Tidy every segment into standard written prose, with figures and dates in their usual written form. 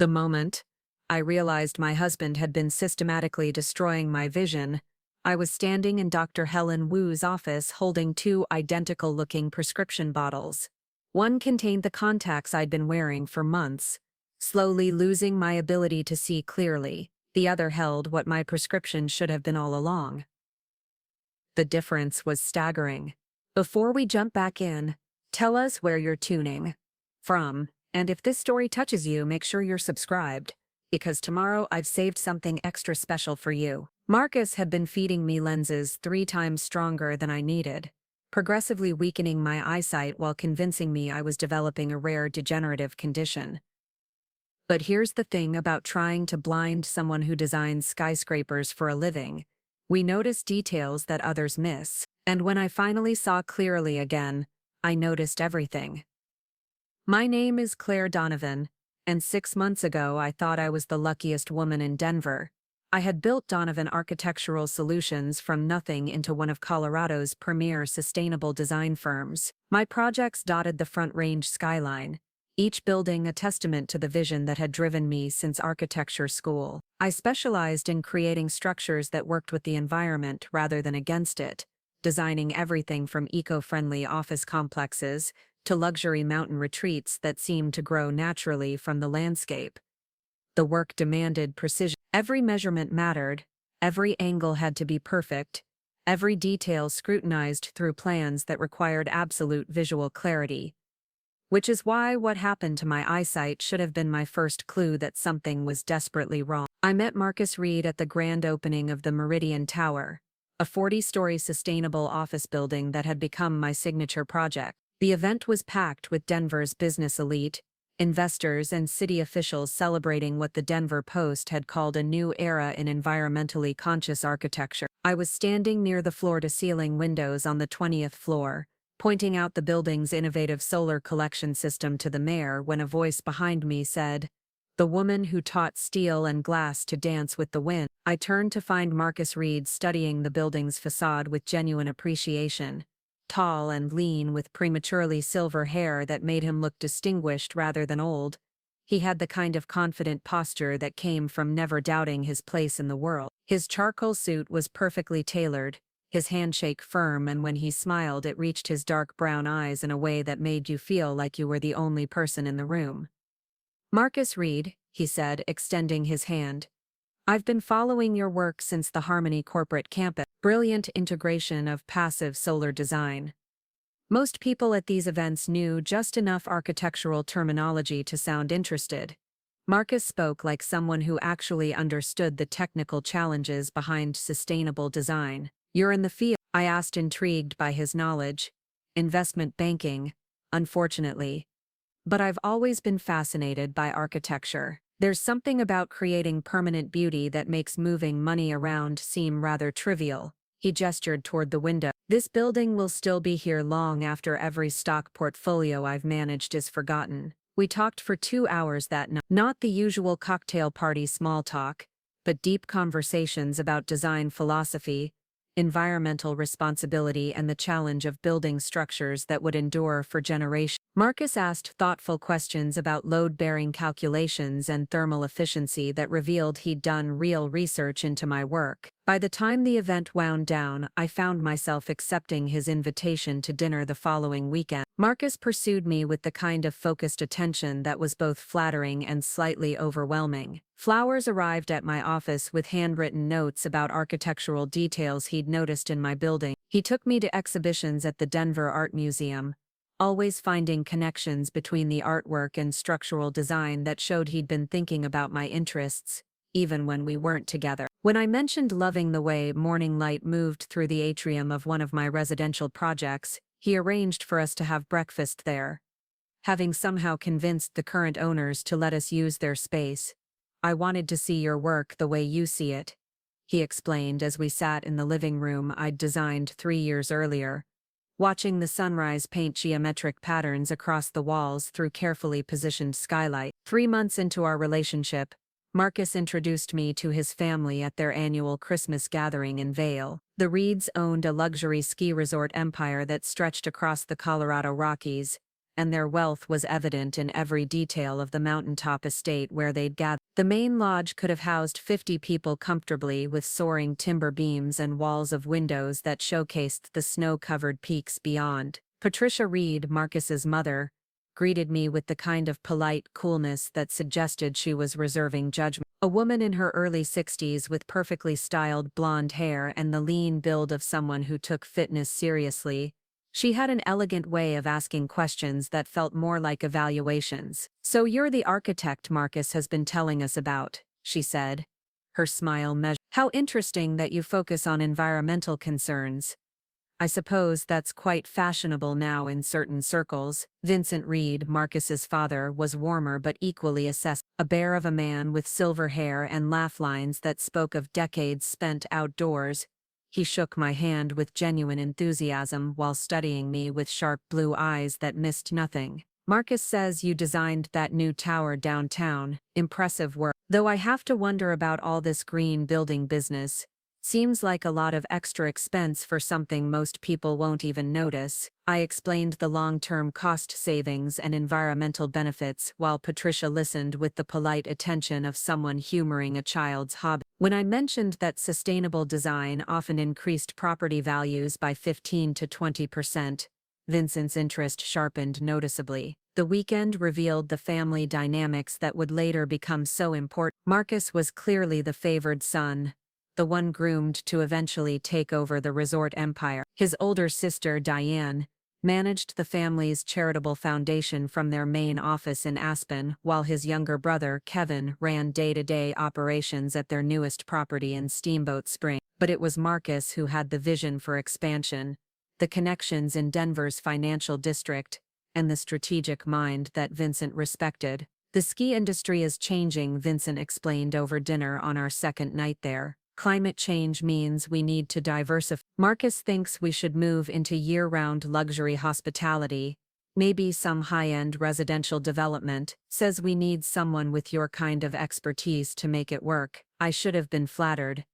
The moment I realized my husband had been systematically destroying my vision, I was standing in Dr. Helen Wu's office holding two identical-looking prescription bottles. One contained the contacts I'd been wearing for months, slowly losing my ability to see clearly. The other held what my prescription should have been all along. The difference was staggering. Before we jump back in, tell us where you're tuning from, and if this story touches you, make sure you're subscribed, because tomorrow I've saved something extra special for you. Marcus had been feeding me lenses 3 times stronger than I needed, progressively weakening my eyesight while convincing me I was developing a rare degenerative condition. But here's the thing about trying to blind someone who designs skyscrapers for a living. We notice details that others miss, and when I finally saw clearly again, I noticed everything. My name is Claire Donovan, and 6 months ago I thought I was the luckiest woman in Denver. I had built Donovan Architectural Solutions from nothing into one of Colorado's premier sustainable design firms. My projects dotted the Front Range skyline, each building a testament to the vision that had driven me since architecture school. I specialized in creating structures that worked with the environment rather than against it, designing everything from eco-friendly office complexes to luxury mountain retreats that seemed to grow naturally from the landscape. The work demanded precision. Every measurement mattered, every angle had to be perfect, every detail scrutinized through plans that required absolute visual clarity. Which is why what happened to my eyesight should have been my first clue that something was desperately wrong. I met Marcus Reed at the grand opening of the Meridian Tower, a 40-story sustainable office building that had become my signature project. The event was packed with Denver's business elite, investors and city officials celebrating what the Denver Post had called a new era in environmentally conscious architecture. I was standing near the floor-to-ceiling windows on the 20th floor, pointing out the building's innovative solar collection system to the mayor when a voice behind me said, "The woman who taught steel and glass to dance with the wind." I turned to find Marcus Reed studying the building's facade with genuine appreciation. Tall and lean with prematurely silver hair that made him look distinguished rather than old, he had the kind of confident posture that came from never doubting his place in the world. His charcoal suit was perfectly tailored, his handshake firm, and when he smiled it reached his dark brown eyes in a way that made you feel like you were the only person in the room. "Marcus Reed," he said, extending his hand. "I've been following your work since the Harmony corporate campus. Brilliant integration of passive solar design." Most people at these events knew just enough architectural terminology to sound interested. Marcus spoke like someone who actually understood the technical challenges behind sustainable design. "You're in the field?" I asked, intrigued by his knowledge. "Investment banking, unfortunately. But I've always been fascinated by architecture. There's something about creating permanent beauty that makes moving money around seem rather trivial." He gestured toward the window. "This building will still be here long after every stock portfolio I've managed is forgotten." We talked for 2 hours that night. Not the usual cocktail party small talk, but deep conversations about design philosophy, environmental responsibility, and the challenge of building structures that would endure for generations. Marcus asked thoughtful questions about load-bearing calculations and thermal efficiency that revealed he'd done real research into my work. By the time the event wound down, I found myself accepting his invitation to dinner the following weekend. Marcus pursued me with the kind of focused attention that was both flattering and slightly overwhelming. Flowers arrived at my office with handwritten notes about architectural details he'd noticed in my building. He took me to exhibitions at the Denver Art Museum, always finding connections between the artwork and structural design that showed he'd been thinking about my interests, even when we weren't together. When I mentioned loving the way morning light moved through the atrium of one of my residential projects, he arranged for us to have breakfast there. Having somehow convinced the current owners to let us use their space. "I wanted to see your work the way you see it," he explained as we sat in the living room I'd designed 3 years earlier, watching the sunrise paint geometric patterns across the walls through carefully positioned skylight. 3 months into our relationship, Marcus introduced me to his family at their annual Christmas gathering in Vail. The Reeds owned a luxury ski resort empire that stretched across the Colorado Rockies, and their wealth was evident in every detail of the mountaintop estate where they'd gathered. The main lodge could have housed 50 people comfortably, with soaring timber beams and walls of windows that showcased the snow-covered peaks beyond. Patricia Reed, Marcus's mother, greeted me with the kind of polite coolness that suggested she was reserving judgment. A woman in her early 60s with perfectly styled blonde hair and the lean build of someone who took fitness seriously, she had an elegant way of asking questions that felt more like evaluations. "So you're the architect Marcus has been telling us about," she said, her smile measured. "How interesting that you focus on environmental concerns. I suppose that's quite fashionable now in certain circles." Vincent Reed, Marcus's father, was warmer but equally assessed, a bear of a man with silver hair and laugh lines that spoke of decades spent outdoors. He shook my hand with genuine enthusiasm while studying me with sharp blue eyes that missed nothing. "Marcus says you designed that new tower downtown. Impressive work. Though I have to wonder about all this green building business. Seems like a lot of extra expense for something most people won't even notice." I explained the long-term cost savings and environmental benefits while Patricia listened with the polite attention of someone humoring a child's hobby. When I mentioned that sustainable design often increased property values by 15 to 20%, Vincent's interest sharpened noticeably. The weekend revealed the family dynamics that would later become so important. Marcus was clearly the favored son, the one groomed to eventually take over the resort empire. His older sister, Diane, managed the family's charitable foundation from their main office in Aspen, while his younger brother, Kevin, ran day-to-day operations at their newest property in Steamboat Springs. But it was Marcus who had the vision for expansion, the connections in Denver's financial district, and the strategic mind that Vincent respected. "The ski industry is changing," Vincent explained over dinner on our second night there. "Climate change means we need to diversify. Marcus thinks we should move into year-round luxury hospitality, maybe some high-end residential development. Says we need someone with your kind of expertise to make it work." I should have been flattered.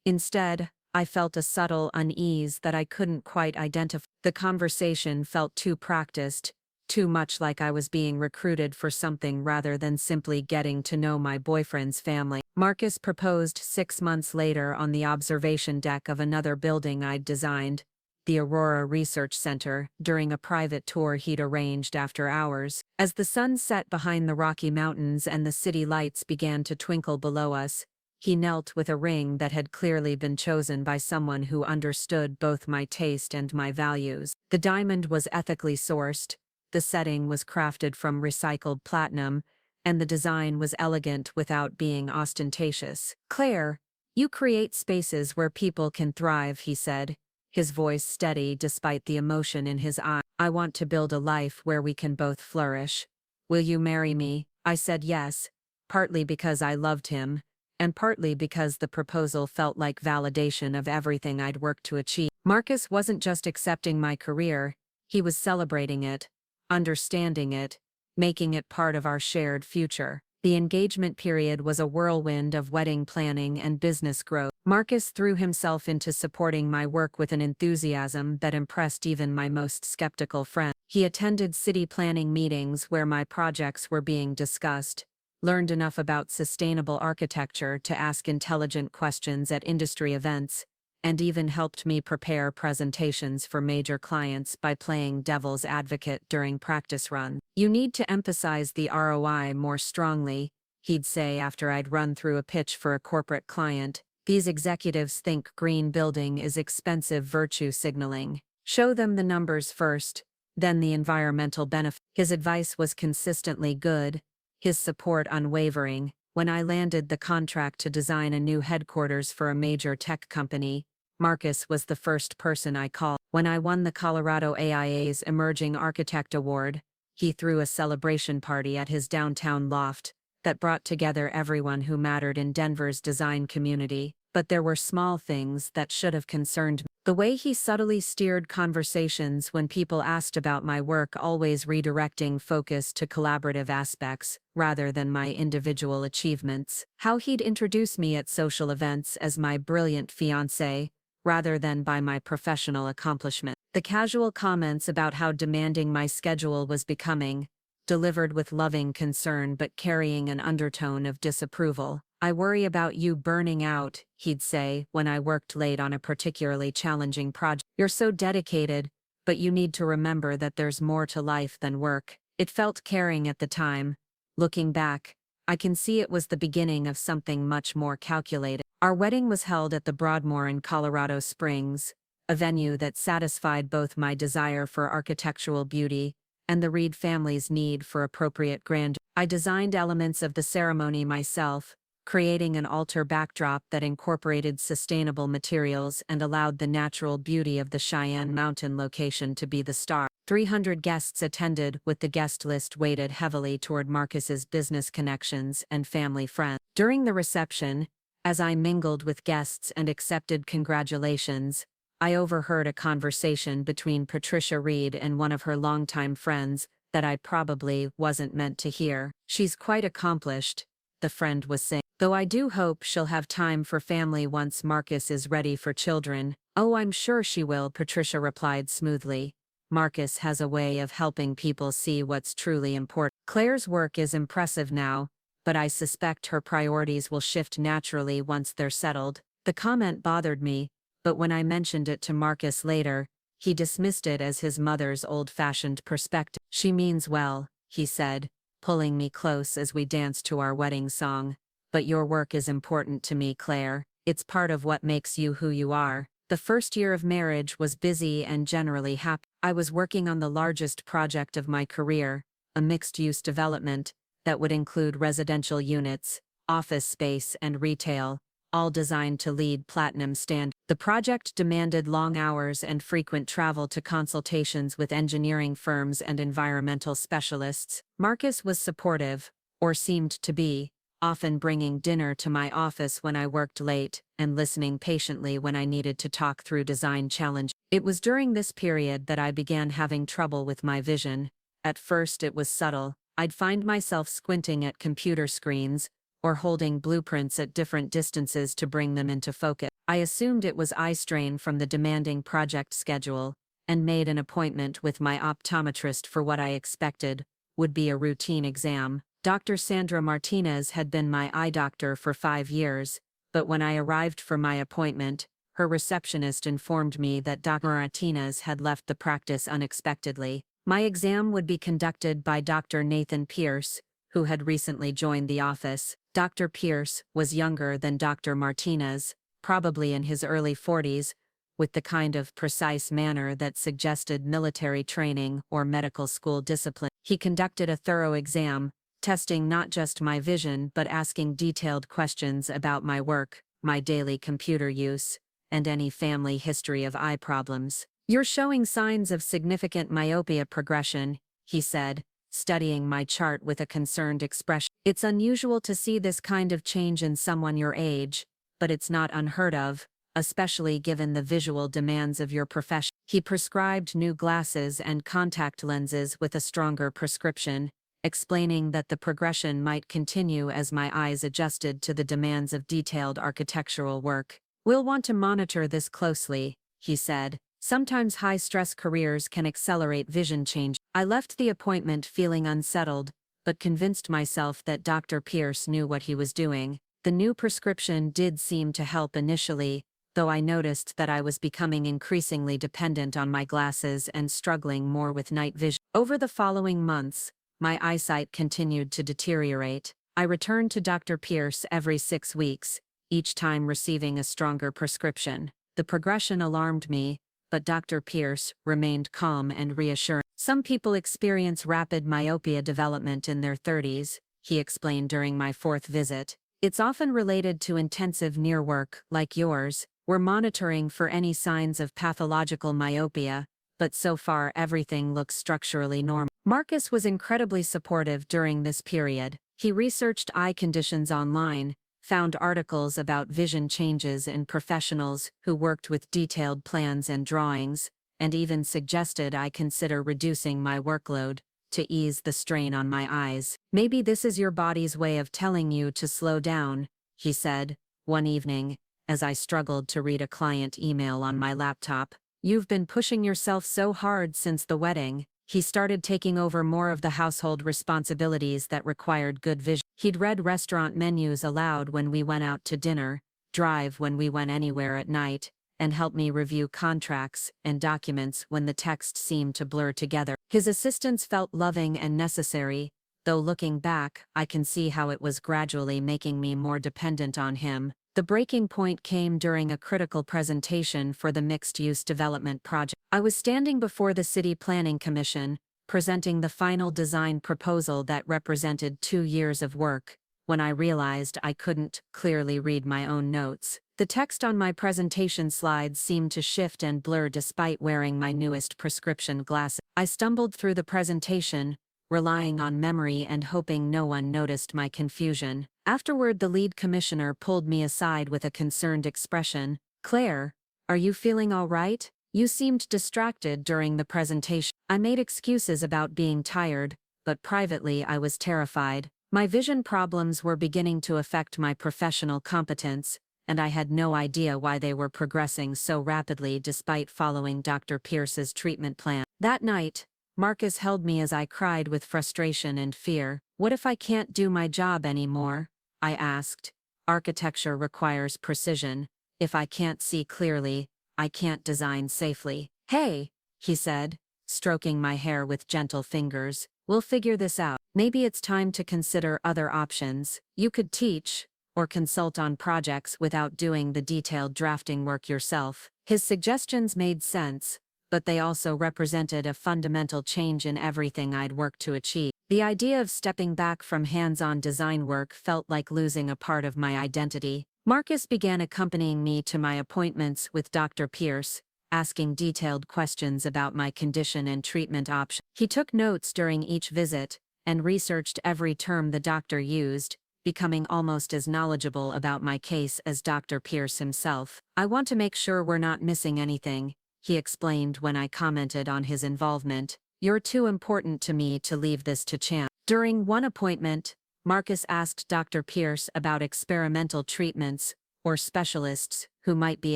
Instead, I felt a subtle unease that I couldn't quite identify. The conversation felt too practiced, too much like I was being recruited for something rather than simply getting to know my boyfriend's family. Marcus proposed 6 months later on the observation deck of another building I'd designed, the Aurora Research Center, during a private tour he'd arranged after hours. As the sun set behind the Rocky Mountains and the city lights began to twinkle below us, he knelt with a ring that had clearly been chosen by someone who understood both my taste and my values. The diamond was ethically sourced, the setting was crafted from recycled platinum, and the design was elegant without being ostentatious. "Claire, you create spaces where people can thrive," he said, his voice steady despite the emotion in his eye. "I want to build a life where we can both flourish. Will you marry me?" I said yes, partly because I loved him, and partly because the proposal felt like validation of everything I'd worked to achieve. Marcus wasn't just accepting my career, he was celebrating it, understanding it, making it part of our shared future. The engagement period was a whirlwind of wedding planning and business growth. Marcus threw himself into supporting my work with an enthusiasm that impressed even my most skeptical friends. He attended city planning meetings where my projects were being discussed, learned enough about sustainable architecture to ask intelligent questions at industry events, and even helped me prepare presentations for major clients by playing devil's advocate during practice runs. "You need to emphasize the ROI more strongly," he'd say after I'd run through a pitch for a corporate client. "These executives think green building is expensive virtue signaling. Show them the numbers first, then the environmental benefit." His advice was consistently good, his support unwavering. When I landed the contract to design a new headquarters for a major tech company, Marcus was the first person I called. When I won the Colorado AIA's Emerging Architect Award, he threw a celebration party at his downtown loft that brought together everyone who mattered in Denver's design community. But there were small things that should have concerned me. The way he subtly steered conversations when people asked about my work, always redirecting focus to collaborative aspects rather than my individual achievements. How he'd introduce me at social events as my brilliant fiancé rather than by my professional accomplishment. The casual comments about how demanding my schedule was becoming, delivered with loving concern but carrying an undertone of disapproval. "I worry about you burning out," he'd say when I worked late on a particularly challenging project. "You're so dedicated, but you need to remember that there's more to life than work." It felt caring at the time. Looking back, I can see it was the beginning of something much more calculated. Our wedding was held at the Broadmoor in Colorado Springs, a venue that satisfied both my desire for architectural beauty and the Reed family's need for appropriate grandeur. I designed elements of the ceremony myself, creating an altar backdrop that incorporated sustainable materials and allowed the natural beauty of the Cheyenne Mountain location to be the star. 300 guests attended, with the guest list weighted heavily toward Marcus's business connections and family friends. During the reception, as I mingled with guests and accepted congratulations, I overheard a conversation between Patricia Reed and one of her longtime friends that I probably wasn't meant to hear. "She's quite accomplished," the friend was saying, "though I do hope she'll have time for family once Marcus is ready for children." "Oh, I'm sure she will," Patricia replied smoothly. "Marcus has a way of helping people see what's truly important." Claire's work is impressive now, but I suspect her priorities will shift naturally once they're settled. The comment bothered me, but when I mentioned it to Marcus later, he dismissed it as his mother's old-fashioned perspective. "She means well," he said, pulling me close as we danced to our wedding song. "But your work is important to me, Claire. It's part of what makes you who you are." The first year of marriage was busy and generally happy. I was working on the largest project of my career, a mixed-use development that would include residential units, office space, and retail, all designed to LEED Platinum standards. The project demanded long hours and frequent travel to consultations with engineering firms and environmental specialists. Marcus was supportive, or seemed to be, often bringing dinner to my office when I worked late and listening patiently when I needed to talk through design challenges. It was during this period that I began having trouble with my vision. At first it was subtle. I'd find myself squinting at computer screens, or holding blueprints at different distances to bring them into focus. I assumed it was eye strain from the demanding project schedule, and made an appointment with my optometrist for what I expected would be a routine exam. Dr. Sandra Martinez had been my eye doctor for 5 years, but when I arrived for my appointment, her receptionist informed me that Dr. Martinez had left the practice unexpectedly. My exam would be conducted by Dr. Nathan Pierce, who had recently joined the office. Dr. Pierce was younger than Dr. Martinez, probably in his early 40s, with the kind of precise manner that suggested military training or medical school discipline. He conducted a thorough exam, testing not just my vision but asking detailed questions about my work, my daily computer use, and any family history of eye problems. "You're showing signs of significant myopia progression," he said, studying my chart with a concerned expression. "It's unusual to see this kind of change in someone your age, but it's not unheard of, especially given the visual demands of your profession." He prescribed new glasses and contact lenses with a stronger prescription, explaining that the progression might continue as my eyes adjusted to the demands of detailed architectural work. "We'll want to monitor this closely," he said. "Sometimes high-stress careers can accelerate vision change." I left the appointment feeling unsettled, but convinced myself that Dr. Pierce knew what he was doing. The new prescription did seem to help initially, though I noticed that I was becoming increasingly dependent on my glasses and struggling more with night vision. Over the following months, my eyesight continued to deteriorate. I returned to Dr. Pierce every 6 weeks, each time receiving a stronger prescription. The progression alarmed me, but Dr. Pierce remained calm and reassuring. "Some people experience rapid myopia development in their 30s, he explained during my 4th visit. "It's often related to intensive near work, like yours. We're monitoring for any signs of pathological myopia, but so far everything looks structurally normal." Marcus was incredibly supportive during this period. He researched eye conditions online, found articles about vision changes in professionals who worked with detailed plans and drawings, and even suggested I consider reducing my workload to ease the strain on my eyes. "Maybe this is your body's way of telling you to slow down," he said, one evening, as I struggled to read a client email on my laptop. You've been pushing yourself so hard since the wedding." He started taking over more of the household responsibilities that required good vision. He'd read restaurant menus aloud when we went out to dinner, drive when we went anywhere at night, and help me review contracts and documents when the text seemed to blur together. His assistance felt loving and necessary, though looking back, I can see how it was gradually making me more dependent on him. The breaking point came during a critical presentation for the mixed-use development project. I was standing before the City Planning Commission, presenting the final design proposal that represented 2 years of work, when I realized I couldn't clearly read my own notes. The text on my presentation slides seemed to shift and blur despite wearing my newest prescription glasses. I stumbled through the presentation, relying on memory and hoping no one noticed my confusion. Afterward, the lead commissioner pulled me aside with a concerned expression. "Claire, are you feeling all right? You seemed distracted during the presentation." I made excuses about being tired, but privately I was terrified. My vision problems were beginning to affect my professional competence, and I had no idea why they were progressing so rapidly despite following Dr. Pierce's treatment plan. That night, Marcus held me as I cried with frustration and fear. "What if I can't do my job anymore?" I asked. "Architecture requires precision. If I can't see clearly, I can't design safely." "Hey," he said, stroking my hair with gentle fingers, "we'll figure this out. Maybe it's time to consider other options. You could teach, or consult on projects without doing the detailed drafting work yourself." His suggestions made sense, but they also represented a fundamental change in everything I'd worked to achieve. The idea of stepping back from hands-on design work felt like losing a part of my identity. Marcus began accompanying me to my appointments with Dr. Pierce, asking detailed questions about my condition and treatment options. He took notes during each visit, and researched every term the doctor used, becoming almost as knowledgeable about my case as Dr. Pierce himself. "I want to make sure we're not missing anything," he explained when I commented on his involvement. "You're too important to me to leave this to chance." During one appointment, Marcus asked Dr. Pierce about experimental treatments, or specialists, who might be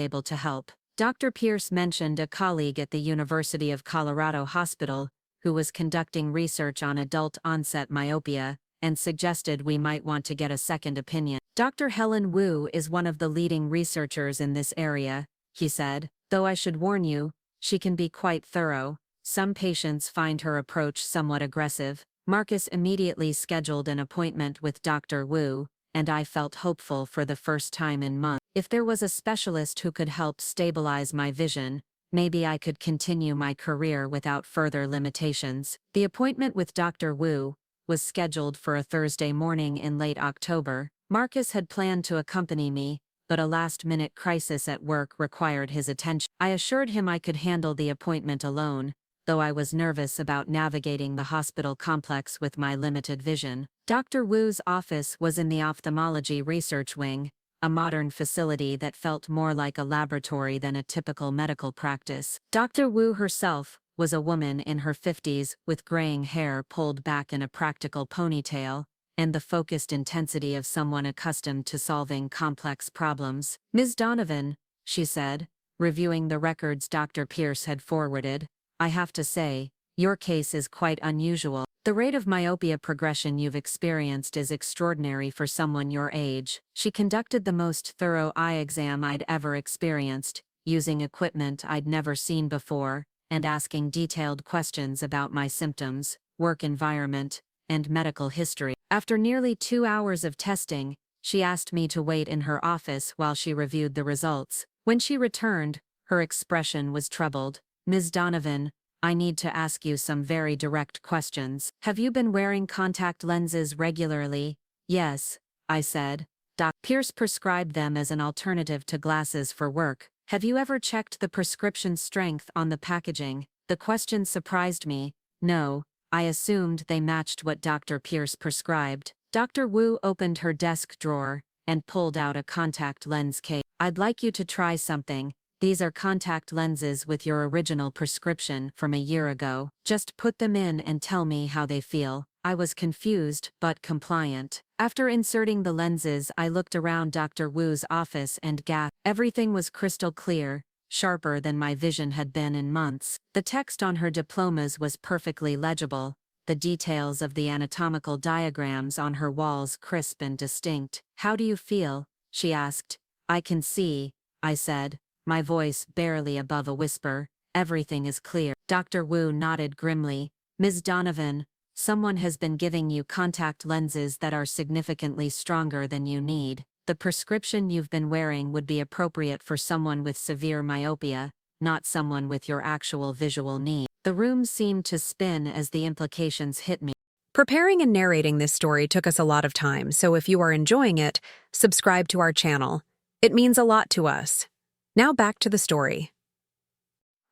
able to help. Dr. Pierce mentioned a colleague at the University of Colorado Hospital, who was conducting research on adult-onset myopia, and suggested we might want to get a second opinion. "Dr. Helen Wu is one of the leading researchers in this area," he said. "Though I should warn you, she can be quite thorough. Some patients find her approach somewhat aggressive." Marcus immediately scheduled an appointment with Dr. Wu, and I felt hopeful for the first time in months. If there was a specialist who could help stabilize my vision, maybe I could continue my career without further limitations. The appointment with Dr. Wu was scheduled for a Thursday morning in late October. Marcus had planned to accompany me, but a last-minute crisis at work required his attention. I assured him I could handle the appointment alone, though I was nervous about navigating the hospital complex with my limited vision. Dr. Wu's office was in the ophthalmology research wing, a modern facility that felt more like a laboratory than a typical medical practice. Dr. Wu herself was a woman in her 50s with graying hair pulled back in a practical ponytail, and the focused intensity of someone accustomed to solving complex problems. "Ms. Donovan," she said, reviewing the records Dr. Pierce had forwarded, "I have to say, your case is quite unusual. The rate of myopia progression you've experienced is extraordinary for someone your age." She conducted the most thorough eye exam I'd ever experienced, using equipment I'd never seen before, and asking detailed questions about my symptoms, work environment, and medical history. After nearly 2 hours of testing, she asked me to wait in her office while she reviewed the results. When she returned, her expression was troubled. "Ms. Donovan, I need to ask you some very direct questions. Have you been wearing contact lenses regularly?" "Yes," I said. "Dr. Pierce prescribed them as an alternative to glasses for work. Have you ever checked the prescription strength on the packaging?" The question surprised me. "No, I assumed they matched what Dr. Pierce prescribed." Dr. Wu opened her desk drawer and pulled out a contact lens case. "I'd like you to try something. These are contact lenses with your original prescription from a year ago. Just put them in and tell me how they feel." I was confused but compliant. After inserting the lenses, I looked around Dr. Wu's office and gasped. Everything was crystal clear. sharper than my vision had been in months. The text on her diplomas was perfectly legible, the details of the anatomical diagrams on her walls crisp and distinct. "How do you feel?" she asked. "I can see," I said, my voice barely above a whisper. "Everything is clear." Dr. Wu nodded grimly. "Ms. Donovan, someone has been giving you contact lenses that are significantly stronger than you need. The prescription you've been wearing would be appropriate for someone with severe myopia, not someone with your actual visual need." The room seemed to spin as the implications hit me. Preparing and narrating this story took us a lot of time, so if you are enjoying it, subscribe to our channel. It means a lot to us. Now back to the story.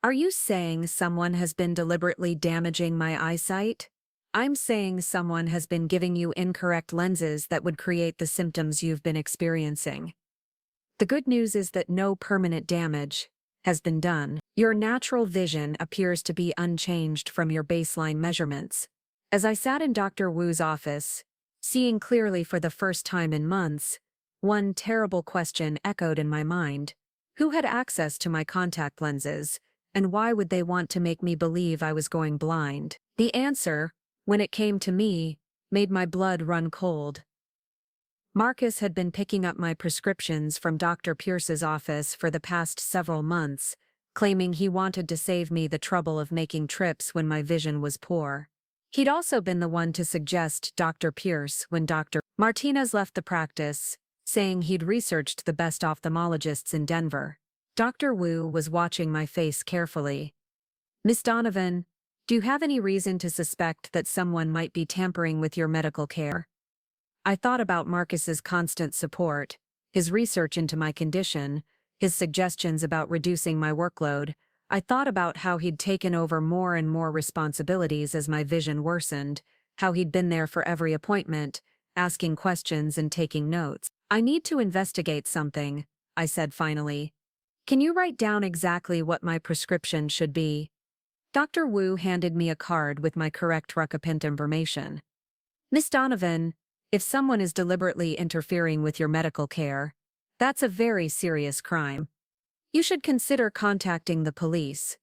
Are you saying someone has been deliberately damaging my eyesight? I'm saying someone has been giving you incorrect lenses that would create the symptoms you've been experiencing. The good news is that no permanent damage has been done. Your natural vision appears to be unchanged from your baseline measurements. As I sat in Dr. Wu's office, seeing clearly for the first time in months, one terrible question echoed in my mind. Who had access to my contact lenses, and why would they want to make me believe I was going blind? The answer, when it came to me, made my blood run cold. Marcus had been picking up my prescriptions from Dr. Pierce's office for the past several months, claiming he wanted to save me the trouble of making trips when my vision was poor. He'd also been the one to suggest Dr. Pierce when Dr. Martinez left the practice, saying he'd researched the best ophthalmologists in Denver. Dr. Wu was watching my face carefully. "Miss Donovan, do you have any reason to suspect that someone might be tampering with your medical care?" I thought about Marcus's constant support, his research into my condition, his suggestions about reducing my workload. I thought about how he'd taken over more and more responsibilities as my vision worsened, how he'd been there for every appointment, asking questions and taking notes. "I need to investigate something," I said finally. "Can you write down exactly what my prescription should be?" Dr. Wu handed me a card with my correct recipient information. "Miss Donovan, if someone is deliberately interfering with your medical care, that's a very serious crime. You should consider contacting the police."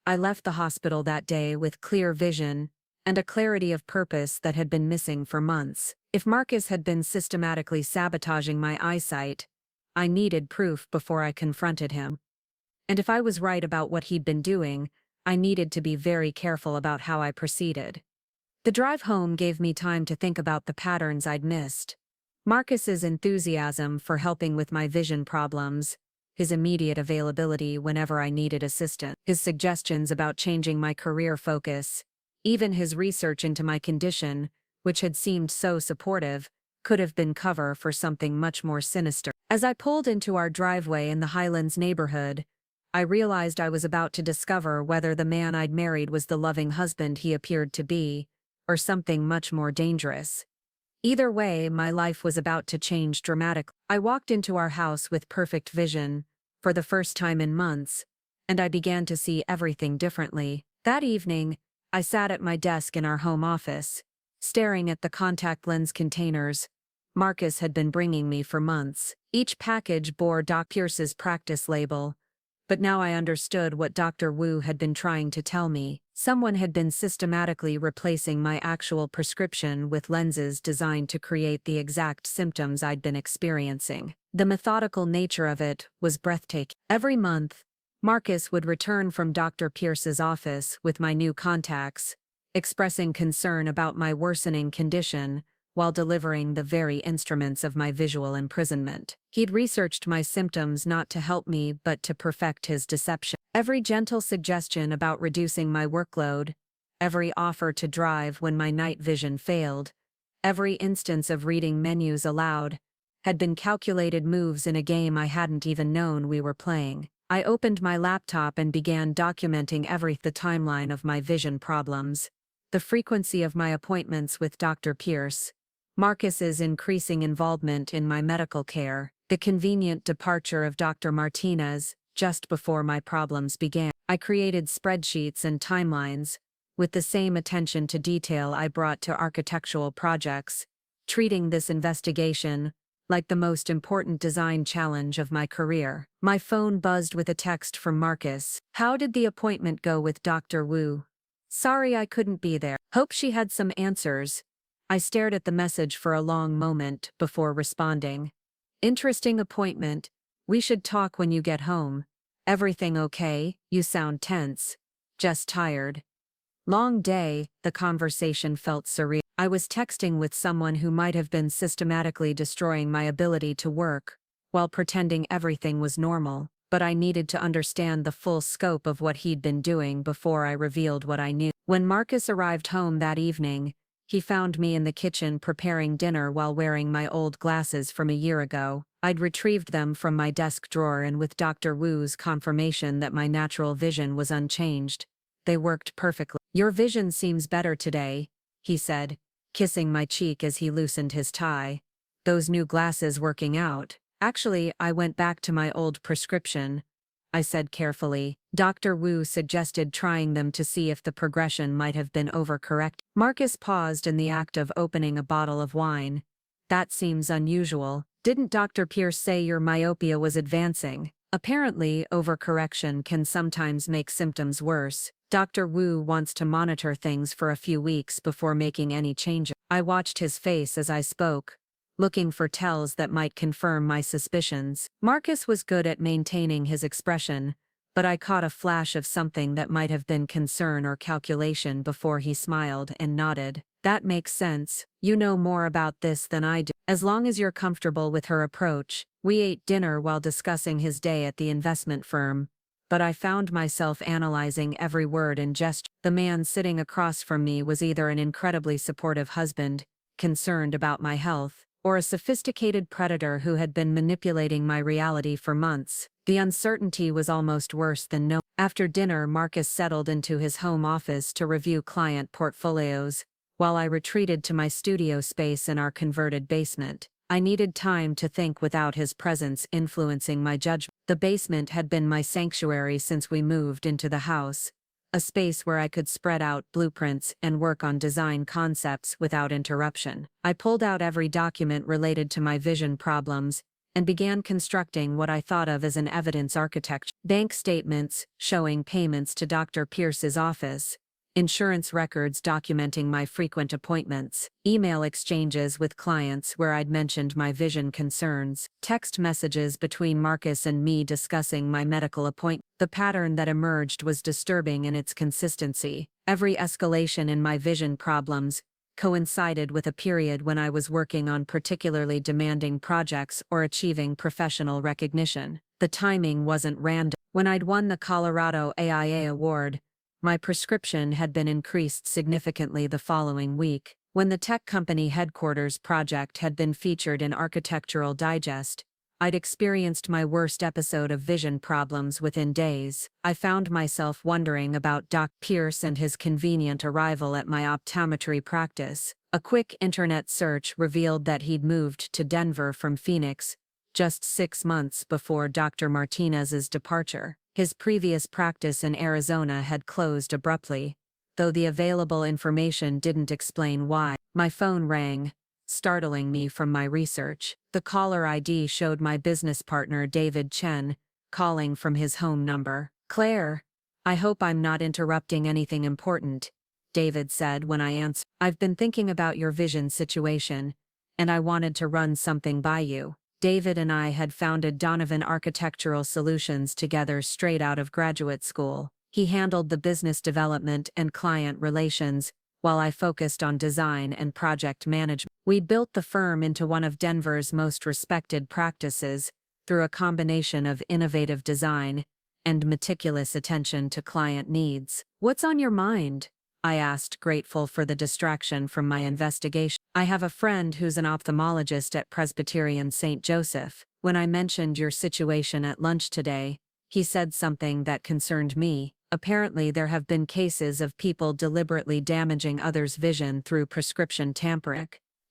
I left the hospital that day with clear vision and a clarity of purpose that had been missing for months. If Marcus had been systematically sabotaging my eyesight, I needed proof before I confronted him. And if I was right about what he'd been doing, I needed to be very careful about how I proceeded. The drive home gave me time to think about the patterns I'd missed. Marcus's enthusiasm for helping with my vision problems, his immediate availability whenever I needed assistance, his suggestions about changing my career focus, even his research into my condition, which had seemed so supportive, could have been cover for something much more sinister. As I pulled into our driveway in the Highlands neighborhood, I realized I was about to discover whether the man I'd married was the loving husband he appeared to be, or something much more dangerous. Either way, my life was about to change dramatically. I walked into our house with perfect vision, for the first time in months, and I began to see everything differently. That evening, I sat at my desk in our home office, staring at the contact lens containers Marcus had been bringing me for months. Each package bore Doc Pierce's practice label, but now I understood what Dr. Wu had been trying to tell me. Someone had been systematically replacing my actual prescription with lenses designed to create the exact symptoms I'd been experiencing. The methodical nature of it was breathtaking. Every month, Marcus would return from Dr. Pierce's office with my new contacts, expressing concern about my worsening condition while delivering the very instruments of my visual imprisonment. He'd researched my symptoms not to help me but to perfect his deception. Every gentle suggestion about reducing my workload, every offer to drive when my night vision failed, every instance of reading menus aloud, had been calculated moves in a game I hadn't even known we were playing. I opened my laptop and began documenting the timeline of my vision problems, the frequency of my appointments with Dr. Pierce, Marcus's increasing involvement in my medical care, the convenient departure of Dr. Martinez just before my problems began. I created spreadsheets and timelines, with the same attention to detail I brought to architectural projects, treating this investigation like the most important design challenge of my career. My phone buzzed with a text from Marcus. How did the appointment go with Dr. Wu? Sorry I couldn't be there. Hope she had some answers. I stared at the message for a long moment before responding. Interesting appointment. We should talk when you get home. Everything okay? You sound tense. Just tired. Long day, the conversation felt surreal. I was texting with someone who might have been systematically destroying my ability to work, while pretending everything was normal, but I needed to understand the full scope of what he'd been doing before I revealed what I knew. When Marcus arrived home that evening, he found me in the kitchen preparing dinner while wearing my old glasses from a year ago. I'd retrieved them from my desk drawer, and with Dr. Wu's confirmation that my natural vision was unchanged, they worked perfectly. Your vision seems better today, he said, kissing my cheek as he loosened his tie. Those new glasses working out? Actually, I went back to my old prescription, I said carefully. Dr. Wu suggested trying them to see if the progression might have been overcorrect. Marcus paused in the act of opening a bottle of wine. That seems unusual. Didn't Dr. Pierce say your myopia was advancing? Apparently, overcorrection can sometimes make symptoms worse. Dr. Wu wants to monitor things for a few weeks before making any changes. I watched his face as I spoke, looking for tells that might confirm my suspicions. Marcus was good at maintaining his expression, but I caught a flash of something that might have been concern or calculation before he smiled and nodded. That makes sense. You know more about this than I do. As long as you're comfortable with her approach. We ate dinner while discussing his day at the investment firm, but I found myself analyzing every word and gesture. The man sitting across from me was either an incredibly supportive husband, concerned about my health, or a sophisticated predator who had been manipulating my reality for months. The uncertainty was almost worse than no. After dinner, Marcus settled into his home office to review client portfolios, while I retreated to my studio space in our converted basement. I needed time to think without his presence influencing my judgment. The basement had been my sanctuary since we moved into the house, a space where I could spread out blueprints and work on design concepts without interruption. I pulled out every document related to my vision problems and began constructing what I thought of as an evidence architecture. Bank statements showing payments to Dr. Pierce's office, insurance records documenting my frequent appointments, email exchanges with clients where I'd mentioned my vision concerns, text messages between Marcus and me discussing my medical appointment. The pattern that emerged was disturbing in its consistency. Every escalation in my vision problems coincided with a period when I was working on particularly demanding projects or achieving professional recognition. The timing wasn't random. When I'd won the Colorado AIA Award, my prescription had been increased significantly the following week. When the tech company headquarters project had been featured in Architectural Digest, I'd experienced my worst episode of vision problems within days. I found myself wondering about Dr. Pierce and his convenient arrival at my optometry practice. A quick internet search revealed that he'd moved to Denver from Phoenix, just 6 months before Dr. Martinez's departure. His previous practice in Arizona had closed abruptly, though the available information didn't explain why. My phone rang, startling me from my research. The caller ID showed my business partner David Chen, calling from his home number. "Claire, I hope I'm not interrupting anything important," David said when I answered. "I've been thinking about your vision situation, and I wanted to run something by you." David and I had founded Donovan Architectural Solutions together straight out of graduate school. He handled the business development and client relations, while I focused on design and project management. We built the firm into one of Denver's most respected practices through a combination of innovative design and meticulous attention to client needs. "What's on your mind?" I asked, grateful for the distraction from my investigation. "I have a friend who's an ophthalmologist at Presbyterian St. Joseph. When I mentioned your situation at lunch today, he said something that concerned me. Apparently there have been cases of people deliberately damaging others' vision through prescription tampering.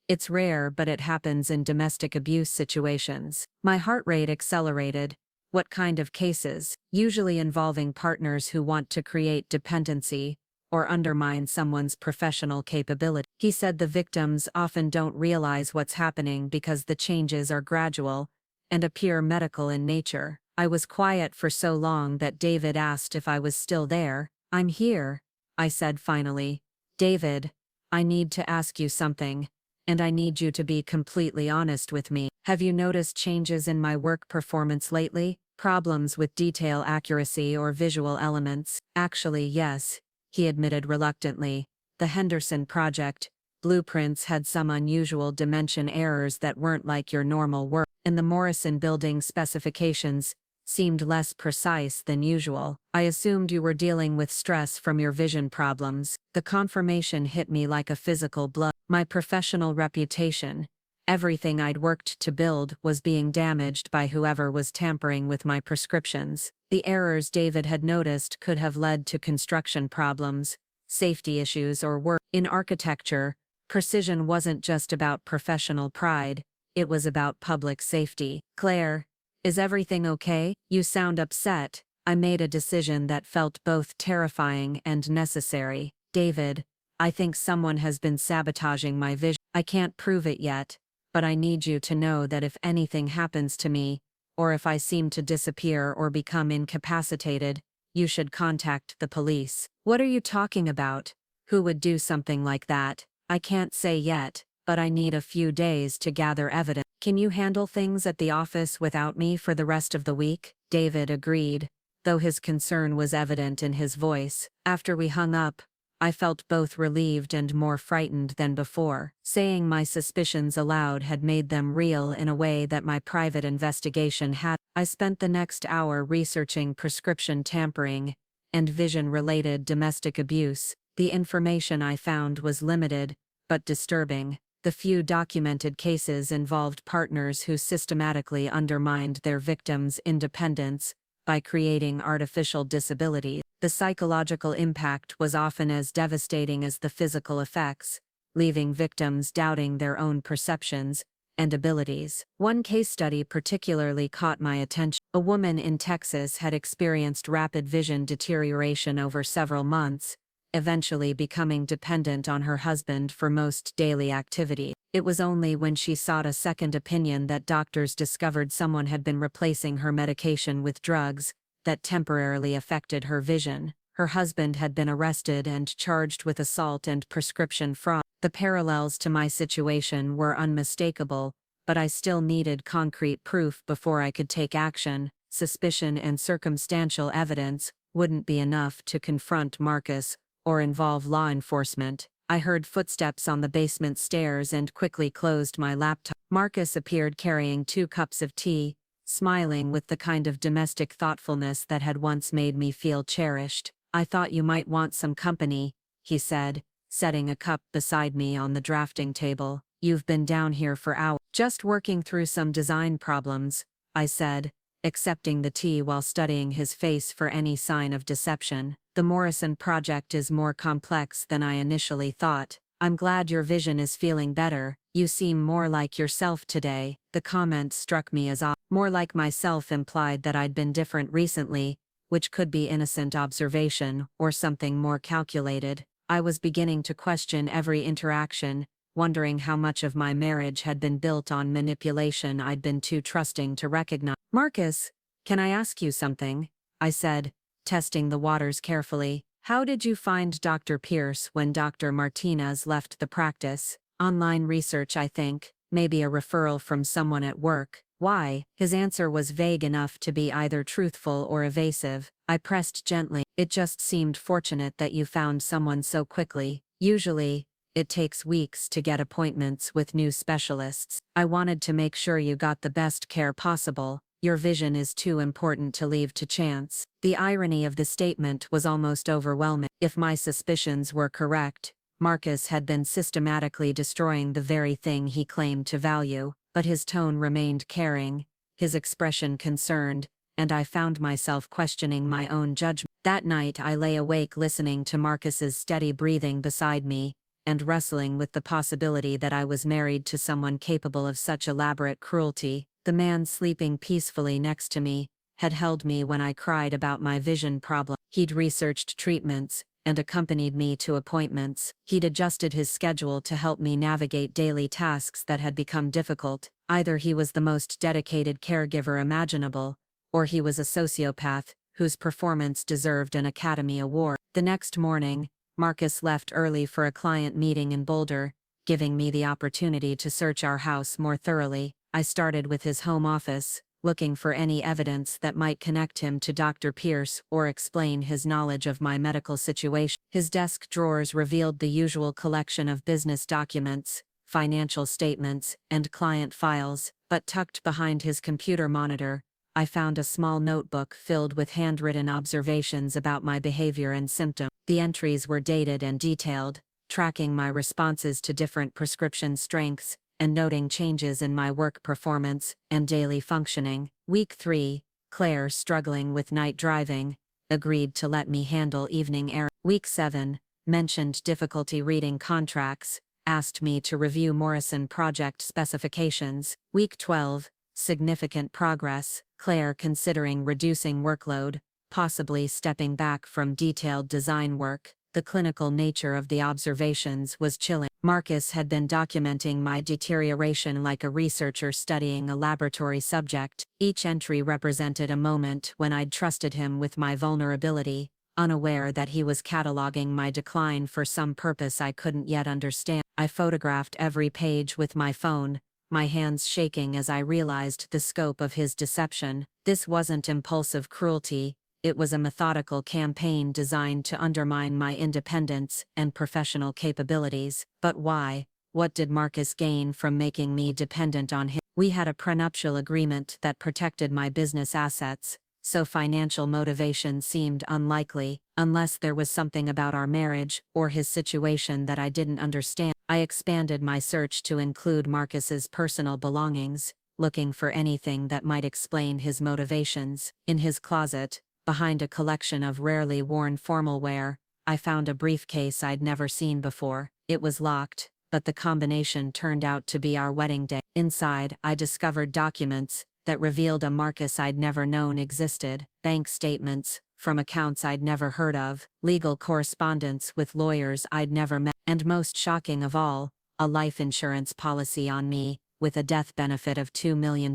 It's rare, but it happens in domestic abuse situations." My heart rate accelerated. What kind of cases? Usually involving partners who want to create dependency or undermine someone's professional capability. He said the victims often don't realize what's happening because the changes are gradual and appear medical in nature. I was quiet for so long that David asked if I was still there. "I'm here," I said finally. "David, I need to ask you something, and I need you to be completely honest with me. Have you noticed changes in my work performance lately? Problems with detail accuracy or visual elements?" "Actually, yes," he admitted reluctantly. "The Henderson project blueprints had some unusual dimension errors that weren't like your normal work, and the Morrison building specifications seemed less precise than usual. I assumed you were dealing with stress from your vision problems." The confirmation hit me like a physical blow. My professional reputation, everything I'd worked to build, was being damaged by whoever was tampering with my prescriptions. The errors David had noticed could have led to construction problems, safety issues, or work. In architecture, precision wasn't just about professional pride, it was about public safety. "Claire, is everything okay? You sound upset." I made a decision that felt both terrifying and necessary. "David, I think someone has been sabotaging my vision. I can't prove it yet, but I need you to know that if anything happens to me, or if I seem to disappear or become incapacitated, you should contact the police." "What are you talking about? Who would do something like that?" "I can't say yet, but I need a few days to gather evidence. Can you handle things at the office without me for the rest of the week?" David agreed, though his concern was evident in his voice. After we hung up, I felt both relieved and more frightened than before. Saying my suspicions aloud had made them real in a way that my private investigation had. I spent the next hour researching prescription tampering and vision-related domestic abuse. The information I found was limited, but disturbing. The few documented cases involved partners who systematically undermined their victims' independence by creating artificial disabilities. The psychological impact was often as devastating as the physical effects, leaving victims doubting their own perceptions and abilities. One case study particularly caught my attention. A woman in Texas had experienced rapid vision deterioration over several months, eventually becoming dependent on her husband for most daily activity. It was only when she sought a second opinion that doctors discovered someone had been replacing her medication with drugs that temporarily affected her vision. Her husband had been arrested and charged with assault and prescription fraud. The parallels to my situation were unmistakable, but I still needed concrete proof before I could take action. Suspicion and circumstantial evidence wouldn't be enough to confront Marcus or involve law enforcement. I heard footsteps on the basement stairs and quickly closed my laptop. Marcus appeared carrying 2 cups of tea, smiling with the kind of domestic thoughtfulness that had once made me feel cherished. "I thought you might want some company," he said, setting a cup beside me on the drafting table. "You've been down here for hours." "Just working through some design problems," I said, accepting the tea while studying his face for any sign of deception. "The Morrison project is more complex than I initially thought." "I'm glad your vision is feeling better. You seem more like yourself today." The comment struck me as odd. More like myself implied that I'd been different recently, which could be innocent observation or something more calculated. I was beginning to question every interaction, wondering how much of my marriage had been built on manipulation I'd been too trusting to recognize. "Marcus, can I ask you something?" I said, testing the waters carefully. "How did you find Dr. Pierce when Dr. Martinez left the practice?" "Online research, I think, maybe a referral from someone at work." "Why?" His answer was vague enough to be either truthful or evasive. I pressed gently. "It just seemed fortunate that you found someone so quickly. Usually, it takes weeks to get appointments with new specialists. I wanted to make sure you got the best care possible. Your vision is too important to leave to chance." The irony of the statement was almost overwhelming. If my suspicions were correct, Marcus had been systematically destroying the very thing he claimed to value, but his tone remained caring, his expression concerned, and I found myself questioning my own judgment. That night I lay awake listening to Marcus's steady breathing beside me, and wrestling with the possibility that I was married to someone capable of such elaborate cruelty. The man sleeping peacefully next to me had held me when I cried about my vision problem. He'd researched treatments and accompanied me to appointments. He'd adjusted his schedule to help me navigate daily tasks that had become difficult. Either he was the most dedicated caregiver imaginable, or he was a sociopath whose performance deserved an Academy Award. The next morning, Marcus left early for a client meeting in Boulder, giving me the opportunity to search our house more thoroughly. I started with his home office, looking for any evidence that might connect him to Dr. Pierce or explain his knowledge of my medical situation. His desk drawers revealed the usual collection of business documents, financial statements, and client files, but tucked behind his computer monitor, I found a small notebook filled with handwritten observations about my behavior and symptoms. The entries were dated and detailed, tracking my responses to different prescription strengths, and noting changes in my work performance and daily functioning. Week 3, Claire, struggling with night driving, agreed to let me handle evening errands. Week 7, mentioned difficulty reading contracts, asked me to review Morrison project specifications. Week 12, significant progress, Claire considering reducing workload, possibly stepping back from detailed design work. The clinical nature of the observations was chilling. Marcus had been documenting my deterioration like a researcher studying a laboratory subject. Each entry represented a moment when I'd trusted him with my vulnerability, unaware that he was cataloging my decline for some purpose I couldn't yet understand. I photographed every page with my phone, my hands shaking as I realized the scope of his deception. This wasn't impulsive cruelty. It was a methodical campaign designed to undermine my independence and professional capabilities. But why? What did Marcus gain from making me dependent on him? We had a prenuptial agreement that protected my business assets, so financial motivation seemed unlikely, unless there was something about our marriage or his situation that I didn't understand. I expanded my search to include Marcus's personal belongings, looking for anything that might explain his motivations. In his closet, behind a collection of rarely worn formal wear, I found a briefcase I'd never seen before. It was locked, but the combination turned out to be our wedding day. Inside, I discovered documents that revealed a Marcus I'd never known existed, bank statements from accounts I'd never heard of, legal correspondence with lawyers I'd never met, and most shocking of all, a life insurance policy on me, with a death benefit of $2 million,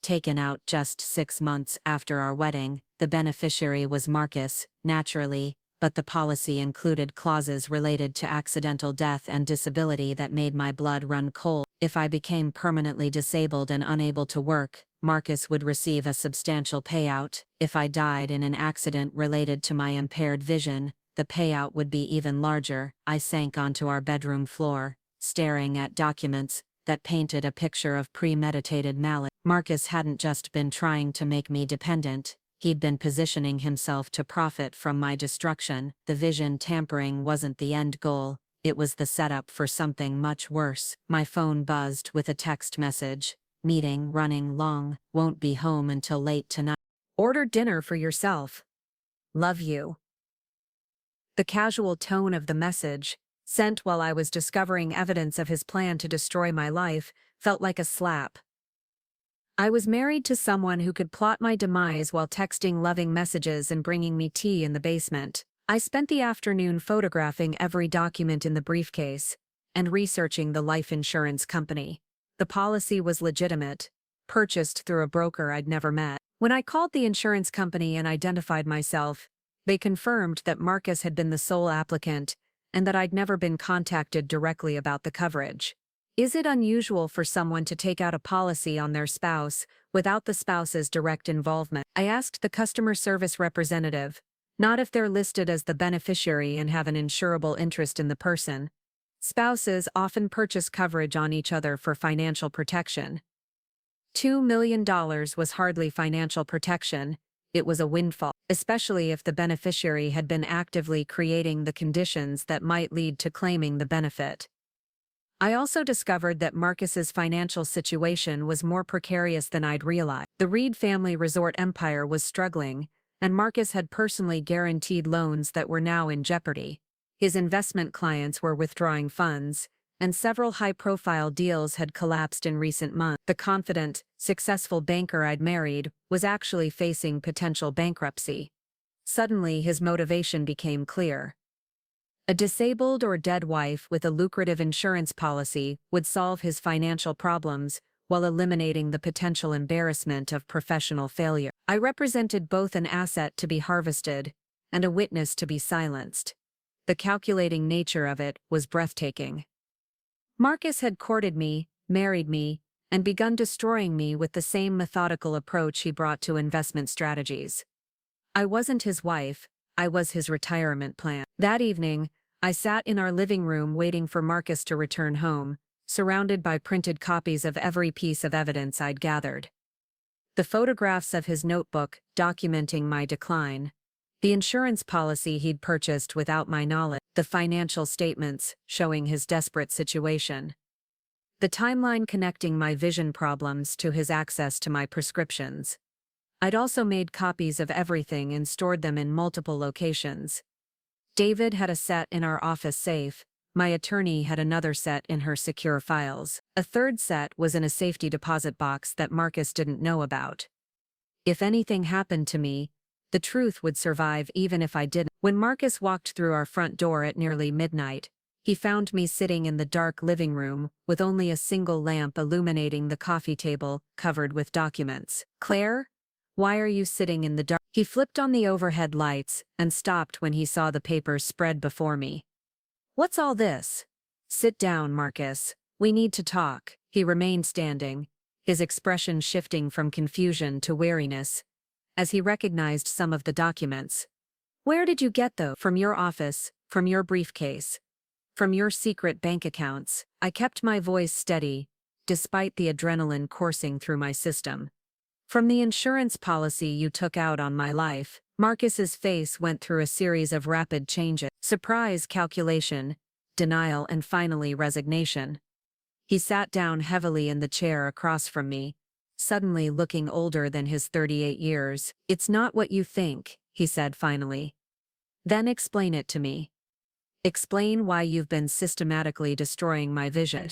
taken out just 6 months after our wedding. The beneficiary was Marcus, naturally, but the policy included clauses related to accidental death and disability that made my blood run cold. If I became permanently disabled and unable to work, Marcus would receive a substantial payout. If I died in an accident related to my impaired vision, the payout would be even larger. I sank onto our bedroom floor, staring at documents that painted a picture of premeditated malice. Marcus hadn't just been trying to make me dependent. He'd been positioning himself to profit from my destruction. The vision tampering wasn't the end goal, it was the setup for something much worse. My phone buzzed with a text message. Meeting running long, won't be home until late tonight. Order dinner for yourself. Love you. The casual tone of the message, sent while I was discovering evidence of his plan to destroy my life, felt like a slap. I was married to someone who could plot my demise while texting loving messages and bringing me tea in the basement. I spent the afternoon photographing every document in the briefcase and researching the life insurance company. The policy was legitimate, purchased through a broker I'd never met. When I called the insurance company and identified myself, they confirmed that Marcus had been the sole applicant and that I'd never been contacted directly about the coverage. Is it unusual for someone to take out a policy on their spouse without the spouse's direct involvement? I asked the customer service representative, not if they're listed as the beneficiary and have an insurable interest in the person. Spouses often purchase coverage on each other for financial protection. $2 million was hardly financial protection, it was a windfall, especially if the beneficiary had been actively creating the conditions that might lead to claiming the benefit. I also discovered that Marcus's financial situation was more precarious than I'd realized. The Reed family resort empire was struggling, and Marcus had personally guaranteed loans that were now in jeopardy. His investment clients were withdrawing funds, and several high-profile deals had collapsed in recent months. The confident, successful banker I'd married was actually facing potential bankruptcy. Suddenly his motivation became clear. A disabled or dead wife with a lucrative insurance policy would solve his financial problems while eliminating the potential embarrassment of professional failure. I represented both an asset to be harvested and a witness to be silenced. The calculating nature of it was breathtaking. Marcus had courted me, married me, and begun destroying me with the same methodical approach he brought to investment strategies. I wasn't his wife, I was his retirement plan. That evening, I sat in our living room waiting for Marcus to return home, surrounded by printed copies of every piece of evidence I'd gathered. The photographs of his notebook documenting my decline, the insurance policy he'd purchased without my knowledge, the financial statements showing his desperate situation, the timeline connecting my vision problems to his access to my prescriptions. I'd also made copies of everything and stored them in multiple locations. David had a set in our office safe, my attorney had another set in her secure files. A third set was in a safety deposit box that Marcus didn't know about. If anything happened to me, the truth would survive even if I didn't. When Marcus walked through our front door at nearly midnight, he found me sitting in the dark living room with only a single lamp illuminating the coffee table covered with documents. "Claire, why are you sitting in the dark?" He flipped on the overhead lights and stopped when he saw the papers spread before me. "What's all this?" "Sit down, Marcus. We need to talk." He remained standing, his expression shifting from confusion to wariness, as he recognized some of the documents. "Where did you get those?" "From your office, from your briefcase, from your secret bank accounts." I kept my voice steady, despite the adrenaline coursing through my system. "From the insurance policy you took out on my life." Marcus's face went through a series of rapid changes: surprise, calculation, denial, and finally resignation. He sat down heavily in the chair across from me, suddenly looking older than his 38 years. "It's not what you think," he said finally. "Then explain it to me. Explain why you've been systematically destroying my vision.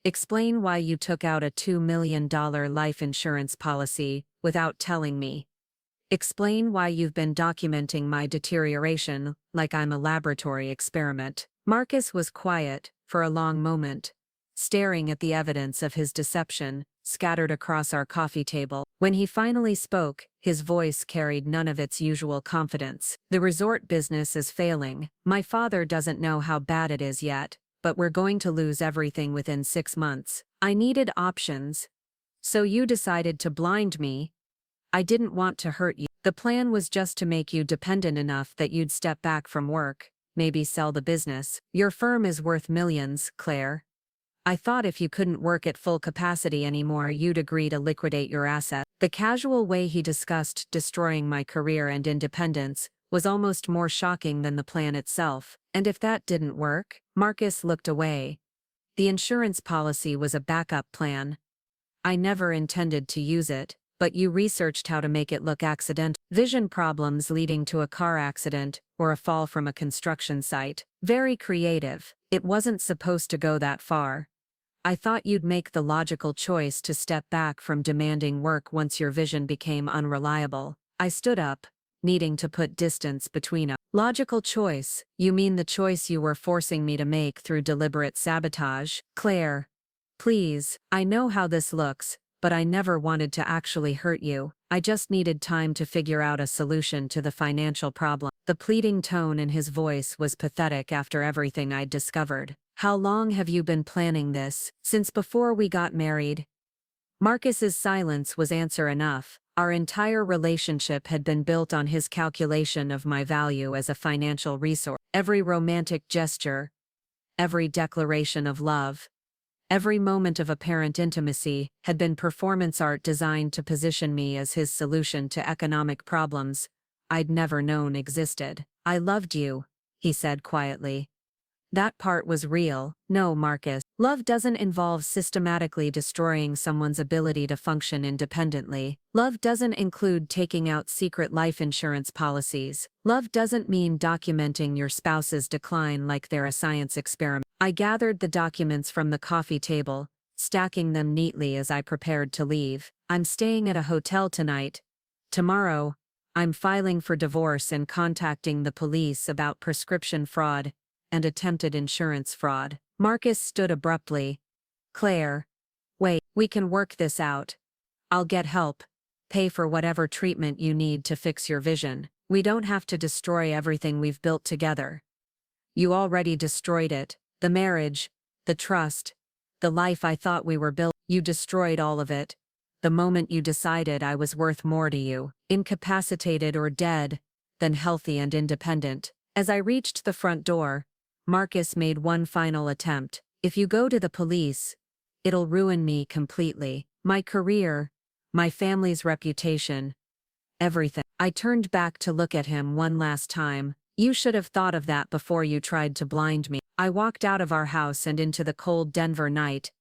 Explain why you took out a $2 million life insurance policy without telling me. Explain why you've been documenting my deterioration like I'm a laboratory experiment." Marcus was quiet for a long moment, staring at the evidence of his deception scattered across our coffee table. When he finally spoke, his voice carried none of its usual confidence. "The resort business is failing. My father doesn't know how bad it is yet, but we're going to lose everything within 6 months. I needed options. So you decided to blind me. I didn't want to hurt you. The plan was just to make you dependent enough that you'd step back from work, maybe sell the business. Your firm is worth millions, Claire. I thought if you couldn't work at full capacity anymore, you'd agree to liquidate your assets." The casual way he discussed destroying my career and independence was almost more shocking than the plan itself. "And if that didn't work?" Marcus looked away. "The insurance policy was a backup plan. I never intended to use it, but you researched how to make it look accidental. Vision problems leading to a car accident or a fall from a construction site. Very creative. It wasn't supposed to go that far. I thought you'd make the logical choice to step back from demanding work once your vision became unreliable." I stood up, needing to put distance between us. "Logical choice? You mean the choice you were forcing me to make through deliberate sabotage?" "Claire, please, I know how this looks, but I never wanted to actually hurt you. I just needed time to figure out a solution to the financial problem." The pleading tone in his voice was pathetic after everything I'd discovered. "How long have you been planning this?" "Since before we got married." Marcus's silence was answer enough. Our entire relationship had been built on his calculation of my value as a financial resource. Every romantic gesture, every declaration of love, every moment of apparent intimacy had been performance art designed to position me as his solution to economic problems I'd never known existed. "I loved you," he said quietly. "That part was real." "No, Marcus. Love doesn't involve systematically destroying someone's ability to function independently. Love doesn't include taking out secret life insurance policies. Love doesn't mean documenting your spouse's decline like they're a science experiment." I gathered the documents from the coffee table, stacking them neatly as I prepared to leave. "I'm staying at a hotel tonight. Tomorrow, I'm filing for divorce and contacting the police about prescription fraud and attempted insurance fraud. Marcus stood abruptly. Claire, wait, we can work this out. I'll get help. Pay for whatever treatment you need to fix your vision. We don't have to destroy everything we've built together. You already destroyed it. The marriage, the trust, the life I thought we were built. You destroyed all of it. The moment you decided I was worth more to you, incapacitated or dead, than healthy and independent. As I reached the front door, Marcus made one final attempt. If you go to the police, it'll ruin me completely. My career, my family's reputation, everything. I turned back to look at him one last time. You should have thought of that before you tried to blind me. I walked out of our house and into the cold Denver night,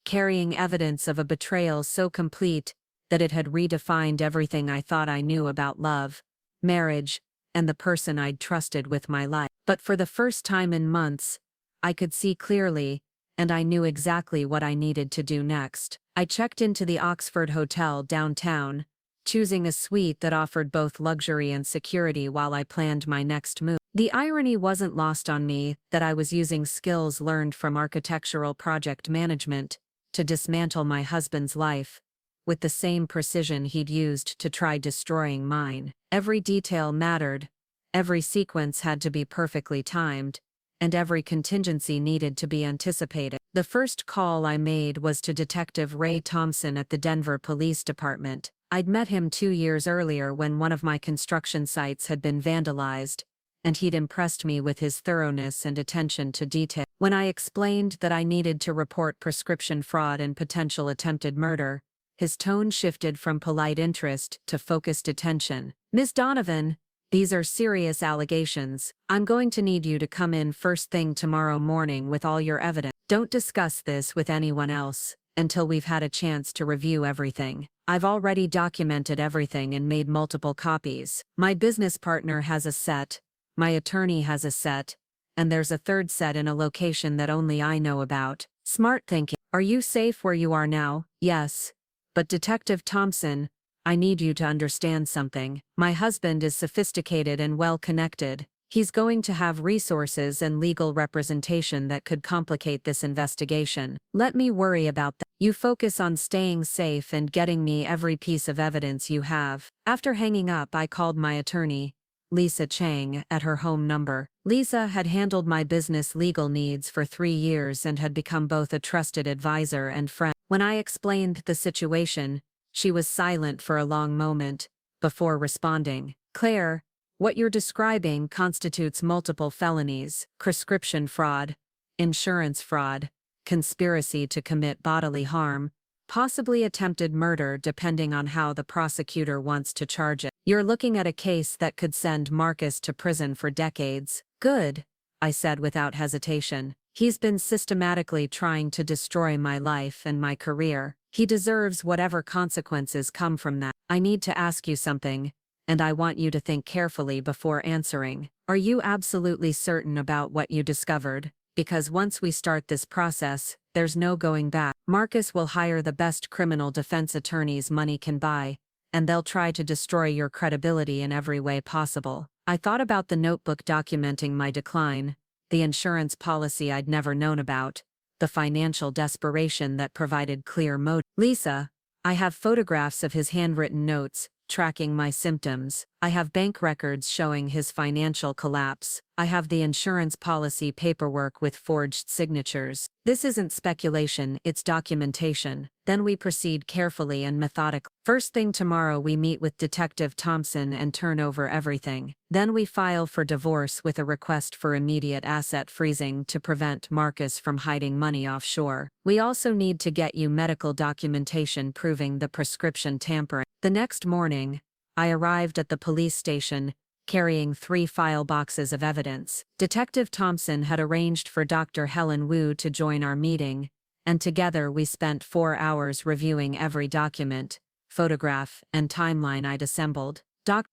carrying evidence of a betrayal so complete that it had redefined everything I thought I knew about love, marriage, and the person I'd trusted with my life. But for the first time in months, I could see clearly, and I knew exactly what I needed to do next. I checked into the Oxford Hotel downtown, choosing a suite that offered both luxury and security while I planned my next move. The irony wasn't lost on me that I was using skills learned from architectural project management to dismantle my husband's life, with the same precision he'd used to try destroying mine. Every detail mattered, every sequence had to be perfectly timed, and every contingency needed to be anticipated. The first call I made was to Detective Ray Thompson at the Denver Police Department. I'd met him 2 years earlier when one of my construction sites had been vandalized, and he'd impressed me with his thoroughness and attention to detail. When I explained that I needed to report prescription fraud and potential attempted murder, his tone shifted from polite interest to focused attention. Ms. Donovan, these are serious allegations. I'm going to need you to come in first thing tomorrow morning with all your evidence. Don't discuss this with anyone else until we've had a chance to review everything. I've already documented everything and made multiple copies. My business partner has a set, my attorney has a set, and there's a third set in a location that only I know about. Smart thinking. Are you safe where you are now? Yes. But Detective Thompson, I need you to understand something. My husband is sophisticated and well-connected. He's going to have resources and legal representation that could complicate this investigation. Let me worry about that. You focus on staying safe and getting me every piece of evidence you have. After hanging up, I called my attorney, Lisa Chang, at her home number. Lisa had handled my business legal needs for 3 years and had become both a trusted advisor and friend. When I explained the situation, she was silent for a long moment, before responding. Claire, what you're describing constitutes multiple felonies: prescription fraud, insurance fraud, conspiracy to commit bodily harm, possibly attempted murder depending on how the prosecutor wants to charge it. You're looking at a case that could send Marcus to prison for decades. Good, I said without hesitation. He's been systematically trying to destroy my life and my career. He deserves whatever consequences come from that. I need to ask you something, and I want you to think carefully before answering. Are you absolutely certain about what you discovered? Because once we start this process, there's no going back. Marcus will hire the best criminal defense attorneys money can buy, and they'll try to destroy your credibility in every way possible. I thought about the notebook documenting my decline, the insurance policy I'd never known about, the financial desperation that provided clear motive. Lisa, I have photographs of his handwritten notes, tracking my symptoms. I have bank records showing his financial collapse. I have the insurance policy paperwork with forged signatures. This isn't speculation, it's documentation. Then we proceed carefully and methodically. First thing tomorrow we meet with Detective Thompson and turn over everything. Then we file for divorce with a request for immediate asset freezing to prevent Marcus from hiding money offshore. We also need to get you medical documentation proving the prescription tampering. The next morning, I arrived at the police station, carrying 3 file boxes of evidence. Detective Thompson had arranged for Dr. Helen Wu to join our meeting, and together we spent 4 hours reviewing every document, photograph, and timeline I'd assembled.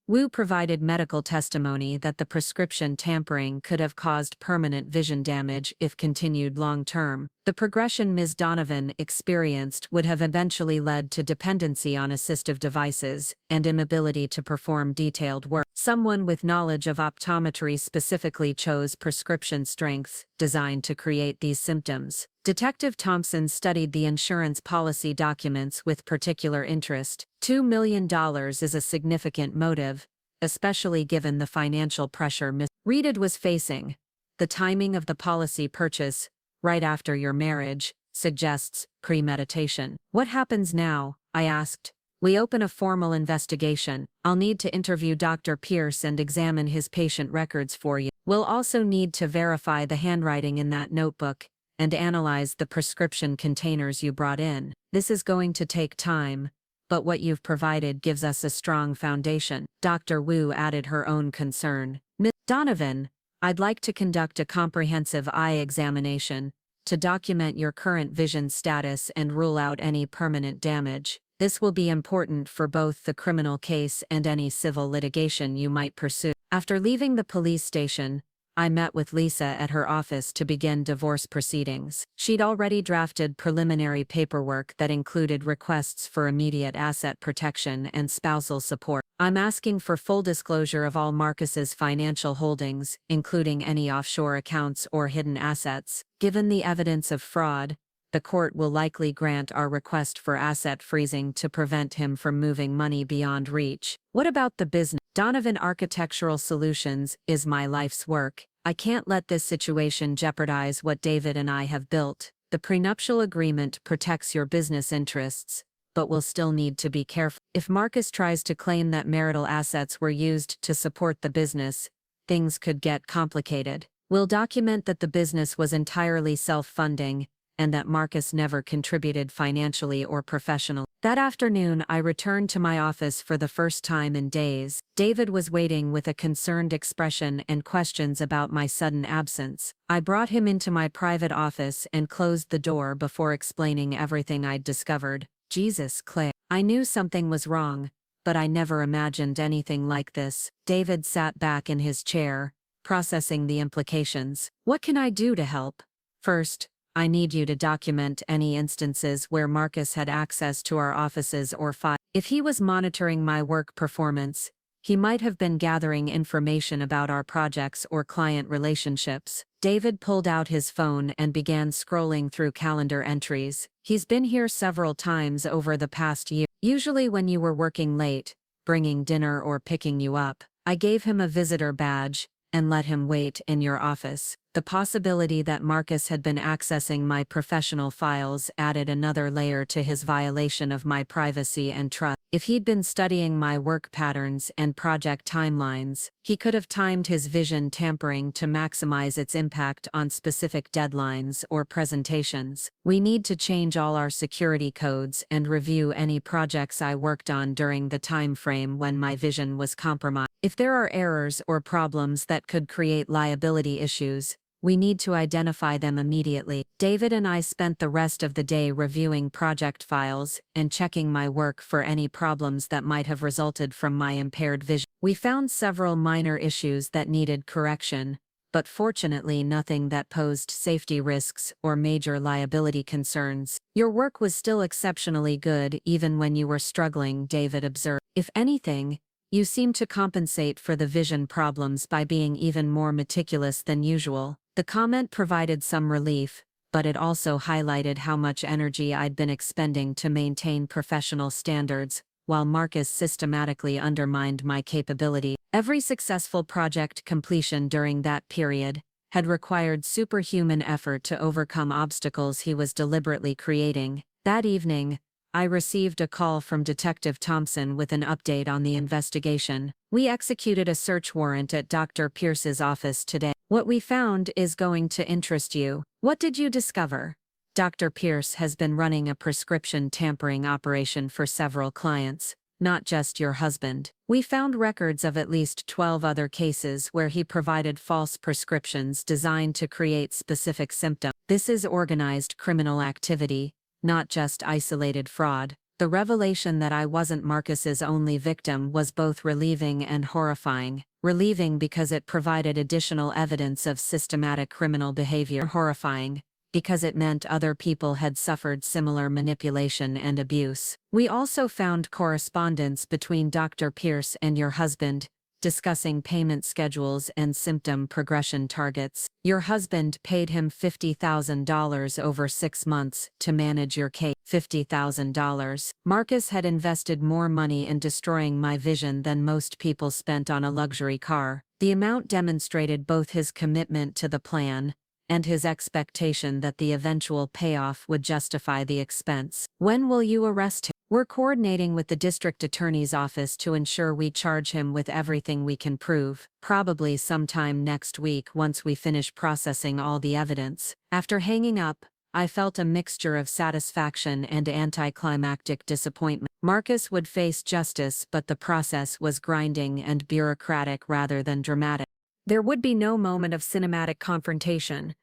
Wu provided medical testimony that the prescription tampering could have caused permanent vision damage if continued long-term. The progression Ms. Donovan experienced would have eventually led to dependency on assistive devices and inability to perform detailed work. Someone with knowledge of optometry specifically chose prescription strengths designed to create these symptoms. Detective Thompson studied the insurance policy documents with particular interest. $2 million is a significant motive, especially given the financial pressure Ms. Reed was facing. The timing of the policy purchase, right after your marriage, suggests premeditation. What happens now? I asked. We open a formal investigation. I'll need to interview Dr. Pierce and examine his patient records for you. We'll also need to verify the handwriting in that notebook and analyze the prescription containers you brought in. This is going to take time, but what you've provided gives us a strong foundation. Dr. Wu added her own concern. Ms. Donovan, I'd like to conduct a comprehensive eye examination to document your current vision status and rule out any permanent damage. This will be important for both the criminal case and any civil litigation you might pursue. After leaving the police station, I met with Lisa at her office to begin divorce proceedings. She'd already drafted preliminary paperwork that included requests for immediate asset protection and spousal support. I'm asking for full disclosure of all Marcus's financial holdings, including any offshore accounts or hidden assets. Given the evidence of fraud, the court will likely grant our request for asset freezing to prevent him from moving money beyond reach. What about the business? Donovan Architectural Solutions is my life's work. I can't let this situation jeopardize what David and I have built. The prenuptial agreement protects your business interests, but we'll still need to be careful. If Marcus tries to claim that marital assets were used to support the business, things could get complicated. We'll document that the business was entirely self-funding, and that Marcus never contributed financially or professionally. That afternoon, I returned to my office for the first time in days. David was waiting with a concerned expression and questions about my sudden absence. I brought him into my private office and closed the door before explaining everything I'd discovered. Jesus, Claire. I knew something was wrong, but I never imagined anything like this. David sat back in his chair, processing the implications. What can I do to help? First, I need you to document any instances where Marcus had access to our offices or files. If he was monitoring my work performance, he might have been gathering information about our projects or client relationships. David pulled out his phone and began scrolling through calendar entries. He's been here several times over the past year, usually when you were working late, bringing dinner or picking you up. I gave him a visitor badge and let him wait in your office. The possibility that Marcus had been accessing my professional files added another layer to his violation of my privacy and trust. If he'd been studying my work patterns and project timelines, he could have timed his vision tampering to maximize its impact on specific deadlines or presentations. We need to change all our security codes and review any projects I worked on during the time frame when my vision was compromised. If there are errors or problems that could create liability issues, we need to identify them immediately. David and I spent the rest of the day reviewing project files and checking my work for any problems that might have resulted from my impaired vision. We found several minor issues that needed correction, but fortunately nothing that posed safety risks or major liability concerns. Your work was still exceptionally good even when you were struggling, David observed. If anything, you seem to compensate for the vision problems by being even more meticulous than usual. The comment provided some relief, but it also highlighted how much energy I'd been expending to maintain professional standards, while Marcus systematically undermined my capability. Every successful project completion during that period had required superhuman effort to overcome obstacles he was deliberately creating. That evening, I received a call from Detective Thompson with an update on the investigation. We executed a search warrant at Dr. Pierce's office today. What we found is going to interest you. What did you discover? Dr. Pierce has been running a prescription tampering operation for several clients, not just your husband. We found records of at least 12 other cases where he provided false prescriptions designed to create specific symptoms. This is organized criminal activity, not just isolated fraud. The revelation that I wasn't Marcus's only victim was both relieving and horrifying. Relieving because it provided additional evidence of systematic criminal behavior. Horrifying because it meant other people had suffered similar manipulation and abuse. We also found correspondence between Dr. Pierce and your husband, discussing payment schedules and symptom progression targets. Your husband paid him $50,000 over 6 months to manage your case. $50,000. Marcus had invested more money in destroying my vision than most people spent on a luxury car. The amount demonstrated both his commitment to the plan and his expectation that the eventual payoff would justify the expense. When will you arrest him? We're coordinating with the district attorney's office to ensure we charge him with everything we can prove, probably sometime next week once we finish processing all the evidence. After hanging up, I felt a mixture of satisfaction and anticlimactic disappointment. Marcus would face justice, but the process was grinding and bureaucratic rather than dramatic. There would be no moment of cinematic confrontation,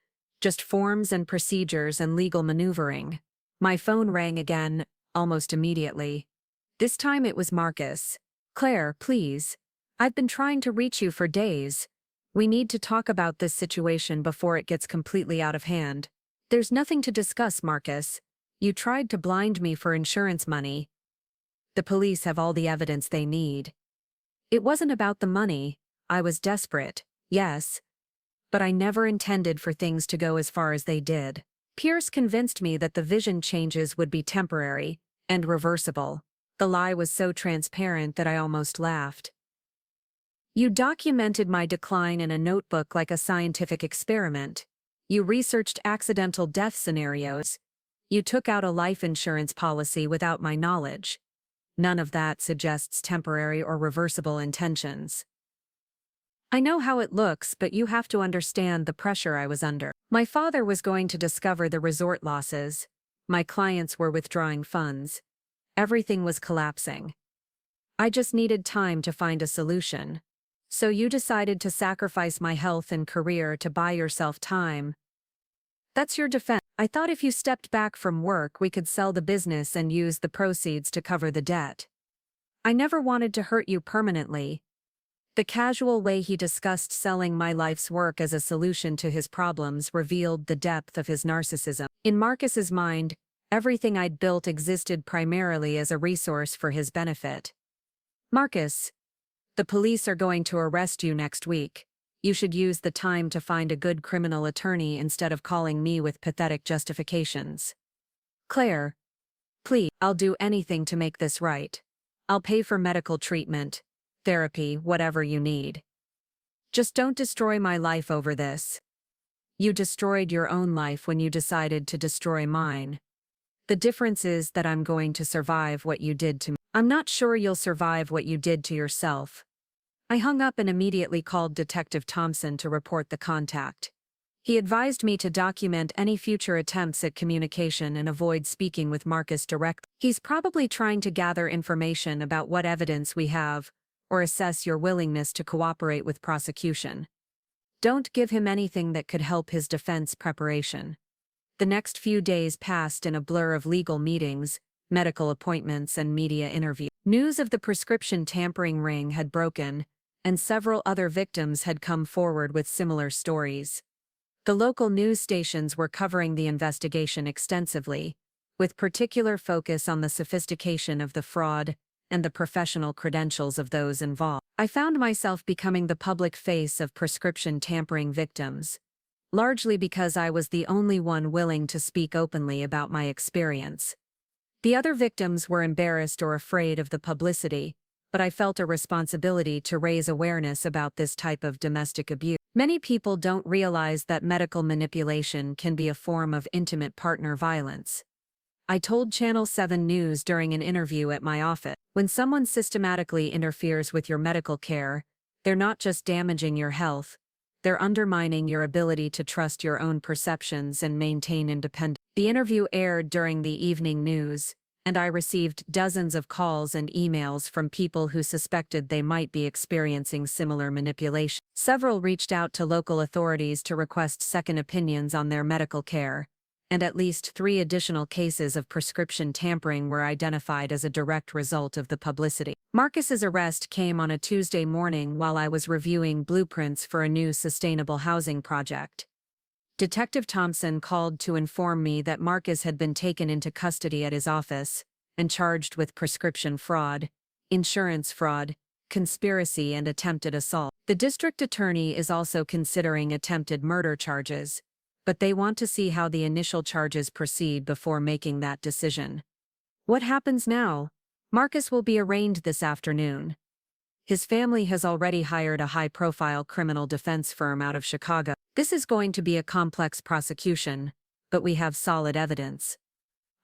just forms and procedures and legal maneuvering. My phone rang again, almost immediately. This time it was Marcus. "Claire, please. I've been trying to reach you for days. We need to talk about this situation before it gets completely out of hand." "There's nothing to discuss, Marcus. You tried to blind me for insurance money. The police have all the evidence they need." "It wasn't about the money. I was desperate, yes. But I never intended for things to go as far as they did. Pierce convinced me that the vision changes would be temporary and reversible." The lie was so transparent that I almost laughed. "You documented my decline in a notebook like a scientific experiment. You researched accidental death scenarios. You took out a life insurance policy without my knowledge. None of that suggests temporary or reversible intentions. I know how it looks, but you have to understand the pressure I was under. My father was going to discover the resort losses. My clients were withdrawing funds. Everything was collapsing. I just needed time to find a solution. So you decided to sacrifice my health and career to buy yourself time. That's your defense. I thought if you stepped back from work, we could sell the business and use the proceeds to cover the debt. I never wanted to hurt you permanently." The casual way he discussed selling my life's work as a solution to his problems revealed the depth of his narcissism. In Marcus's mind, everything I'd built existed primarily as a resource for his benefit. "Marcus, the police are going to arrest you next week. You should use the time to find a good criminal attorney instead of calling me with pathetic justifications." "Claire, please, I'll do anything to make this right. I'll pay for medical treatment, therapy, whatever you need. Just don't destroy my life over this. You destroyed your own life when you decided to destroy mine. The difference is that I'm going to survive what you did to me. I'm not sure you'll survive what you did to yourself." I hung up and immediately called Detective Thompson to report the contact. He advised me to document any future attempts at communication and avoid speaking with Marcus directly. "He's probably trying to gather information about what evidence we have, or assess your willingness to cooperate with prosecution. Don't give him anything that could help his defense preparation." The next few days passed in a blur of legal meetings, medical appointments, and media interviews. News of the prescription tampering ring had broken, and several other victims had come forward with similar stories. The local news stations were covering the investigation extensively, with particular focus on the sophistication of the fraud and the professional credentials of those involved. I found myself becoming the public face of prescription tampering victims, largely because I was the only one willing to speak openly about my experience. The other victims were embarrassed or afraid of the publicity, but I felt a responsibility to raise awareness about this type of domestic abuse. Many people don't realize that medical manipulation can be a form of intimate partner violence. I told Channel 7 News during an interview at my office, "When someone systematically interferes with your medical care, they're not just damaging your health, they're undermining your ability to trust your own perceptions and maintain independence." The interview aired during the evening news, and I received dozens of calls and emails from people who suspected they might be experiencing similar manipulation. Several reached out to local authorities to request second opinions on their medical care, and at least 3 additional cases of prescription tampering were identified as a direct result of the publicity. Marcus's arrest came on a Tuesday morning while I was reviewing blueprints for a new sustainable housing project. Detective Thompson called to inform me that Marcus had been taken into custody at his office and charged with prescription fraud, insurance fraud, conspiracy, and attempted assault. The district attorney is also considering attempted murder charges, but they want to see how the initial charges proceed before making that decision. What happens now? Marcus will be arraigned this afternoon. His family has already hired a high-profile criminal defense firm out of Chicago. This is going to be a complex prosecution, but we have solid evidence.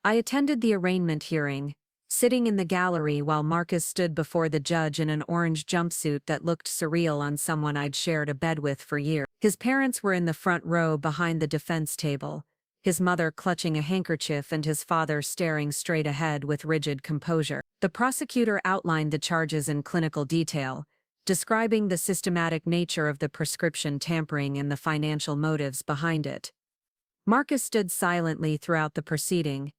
I attended the arraignment hearing, sitting in the gallery while Marcus stood before the judge in an orange jumpsuit that looked surreal on someone I'd shared a bed with for years. His parents were in the front row behind the defense table, his mother clutching a handkerchief and his father staring straight ahead with rigid composure. The prosecutor outlined the charges in clinical detail, describing the systematic nature of the prescription tampering and the financial motives behind it. Marcus stood silently throughout the proceeding,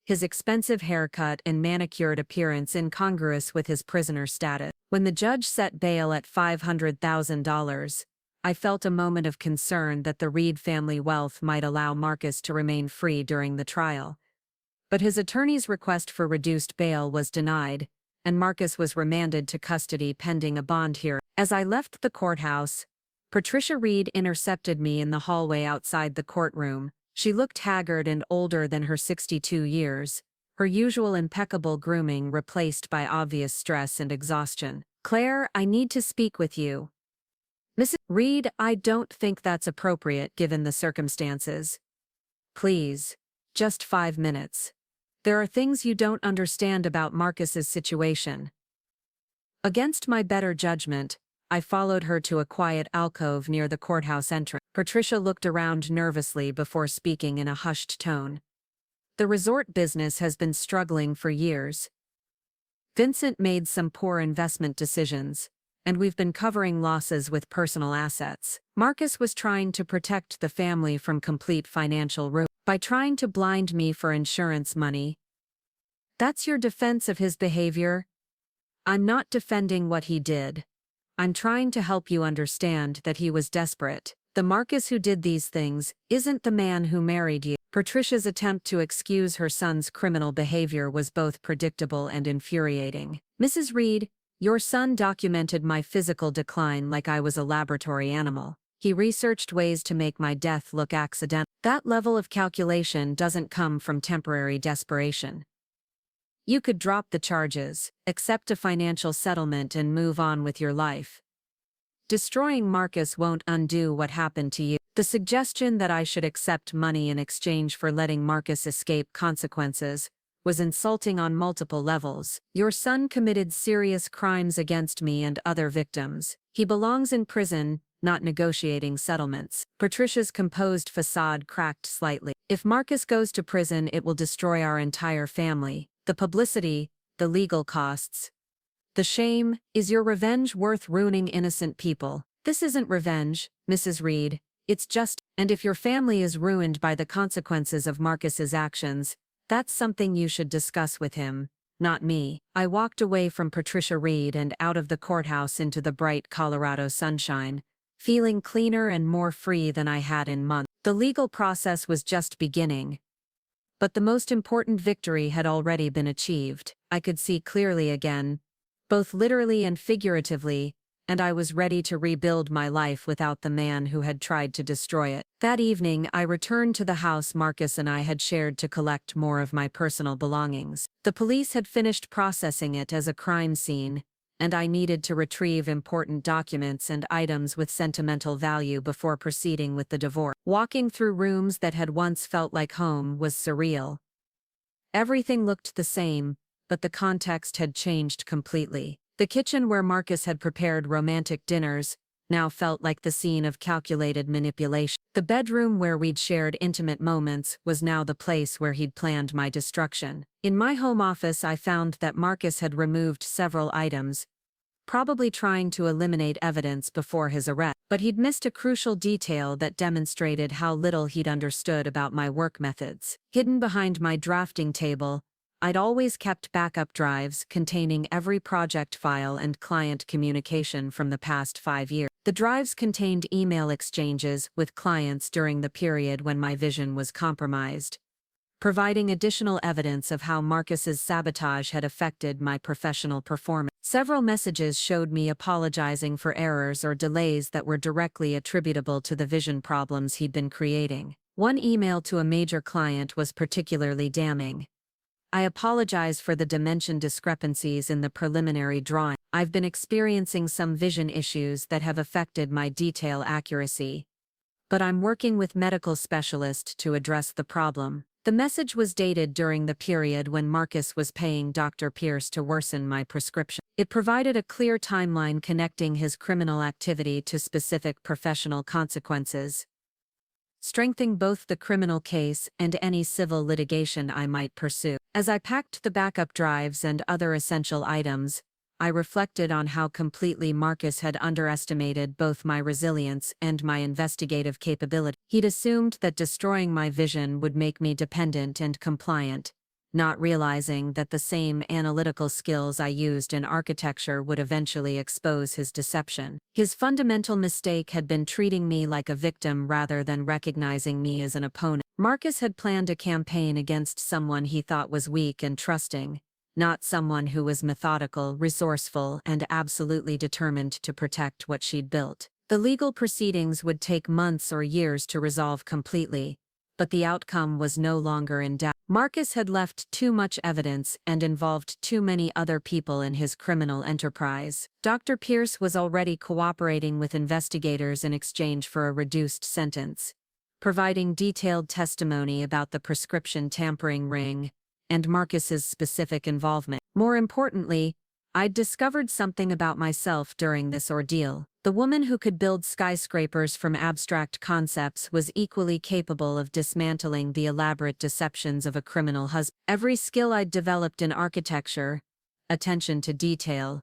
his expensive haircut and manicured appearance incongruous with his prisoner status. When the judge set bail at $500,000, I felt a moment of concern that the Reed family wealth might allow Marcus to remain free during the trial. But his attorney's request for reduced bail was denied, and Marcus was remanded to custody pending a bond hearing. As I left the courthouse, Patricia Reed intercepted me in the hallway outside the courtroom. She looked haggard and older than her 62 years, her usual impeccable grooming replaced by obvious stress and exhaustion. "Claire, I need to speak with you." "Mrs. Reed, I don't think that's appropriate given the circumstances. Please, just 5 minutes. There are things you don't understand about Marcus's situation." Against my better judgment, I followed her to a quiet alcove near the courthouse entrance. Patricia looked around nervously before speaking in a hushed tone. "The resort business has been struggling for years. Vincent made some poor investment decisions, and we've been covering losses with personal assets. Marcus was trying to protect the family from complete financial ruin by trying to blind me for insurance money." "That's your defense of his behavior?" "I'm not defending what he did. I'm trying to help you understand that he was desperate. The Marcus who did these things isn't the man who married you." Patricia's attempt to excuse her son's criminal behavior was both predictable and infuriating. "Mrs. Reed, your son documented my physical decline like I was a laboratory animal. He researched ways to make my death look accidental. That level of calculation doesn't come from temporary desperation. You could drop the charges, accept a financial settlement and move on with your life. Destroying Marcus won't undo what happened to you." The suggestion that I should accept money in exchange for letting Marcus escape consequences was insulting on multiple levels. "Your son committed serious crimes against me and other victims. He belongs in prison, not negotiating settlements." Patricia's composed facade cracked slightly. "If Marcus goes to prison, it will destroy our entire family. The publicity, the legal costs. The shame. Is your revenge worth ruining innocent people?" "This isn't revenge, Mrs. Reed. It's just, and if your family is ruined by the consequences of Marcus's actions, that's something you should discuss with him, not me." I walked away from Patricia Reed and out of the courthouse into the bright Colorado sunshine, feeling cleaner and more free than I had in months. The legal process was just beginning. But the most important victory had already been achieved. I could see clearly again, both literally and figuratively, and I was ready to rebuild my life without the man who had tried to destroy it. That evening, I returned to the house Marcus and I had shared to collect more of my personal belongings. The police had finished processing it as a crime scene, and I needed to retrieve important documents and items with sentimental value before proceeding with the divorce. Walking through rooms that had once felt like home was surreal. Everything looked the same, but the context had changed completely. The kitchen where Marcus had prepared romantic dinners now felt like the scene of calculated manipulation. The bedroom where we'd shared intimate moments was now the place where he'd planned my destruction. In my home office, I found that Marcus had removed several items, probably trying to eliminate evidence before his arrest. But he'd missed a crucial detail that demonstrated how little he'd understood about my work methods. Hidden behind my drafting table, I'd always kept backup drives containing every project file and client communication from the past 5 years. The drives contained email exchanges with clients during the period when my vision was compromised, providing additional evidence of how Marcus's sabotage had affected my professional performance. Several messages showed me apologizing for errors or delays that were directly attributable to the vision problems he'd been creating. One email to a major client was particularly damning. "I apologize for the dimension discrepancies in the preliminary drawing. I've been experiencing some vision issues that have affected my detail accuracy, but I'm working with medical specialists to address the problem." The message was dated during the period when Marcus was paying Dr. Pierce to worsen my prescription. It provided a clear timeline connecting his criminal activity to specific professional consequences, strengthening both the criminal case and any civil litigation I might pursue. As I packed the backup drives and other essential items, I reflected on how completely Marcus had underestimated both my resilience and my investigative capability. He'd assumed that destroying my vision would make me dependent and compliant, not realizing that the same analytical skills I used in architecture would eventually expose his deception. His fundamental mistake had been treating me like a victim rather than recognizing me as an opponent. Marcus had planned a campaign against someone he thought was weak and trusting, not someone who was methodical, resourceful, and absolutely determined to protect what she'd built. The legal proceedings would take months or years to resolve completely, but the outcome was no longer in doubt. Marcus had left too much evidence and involved too many other people in his criminal enterprise. Dr. Pierce was already cooperating with investigators in exchange for a reduced sentence, providing detailed testimony about the prescription tampering ring and Marcus's specific involvement. More importantly, I'd discovered something about myself during this ordeal. The woman who could build skyscrapers from abstract concepts was equally capable of dismantling the elaborate deceptions of a criminal husband. Every skill I'd developed in architecture, attention to detail,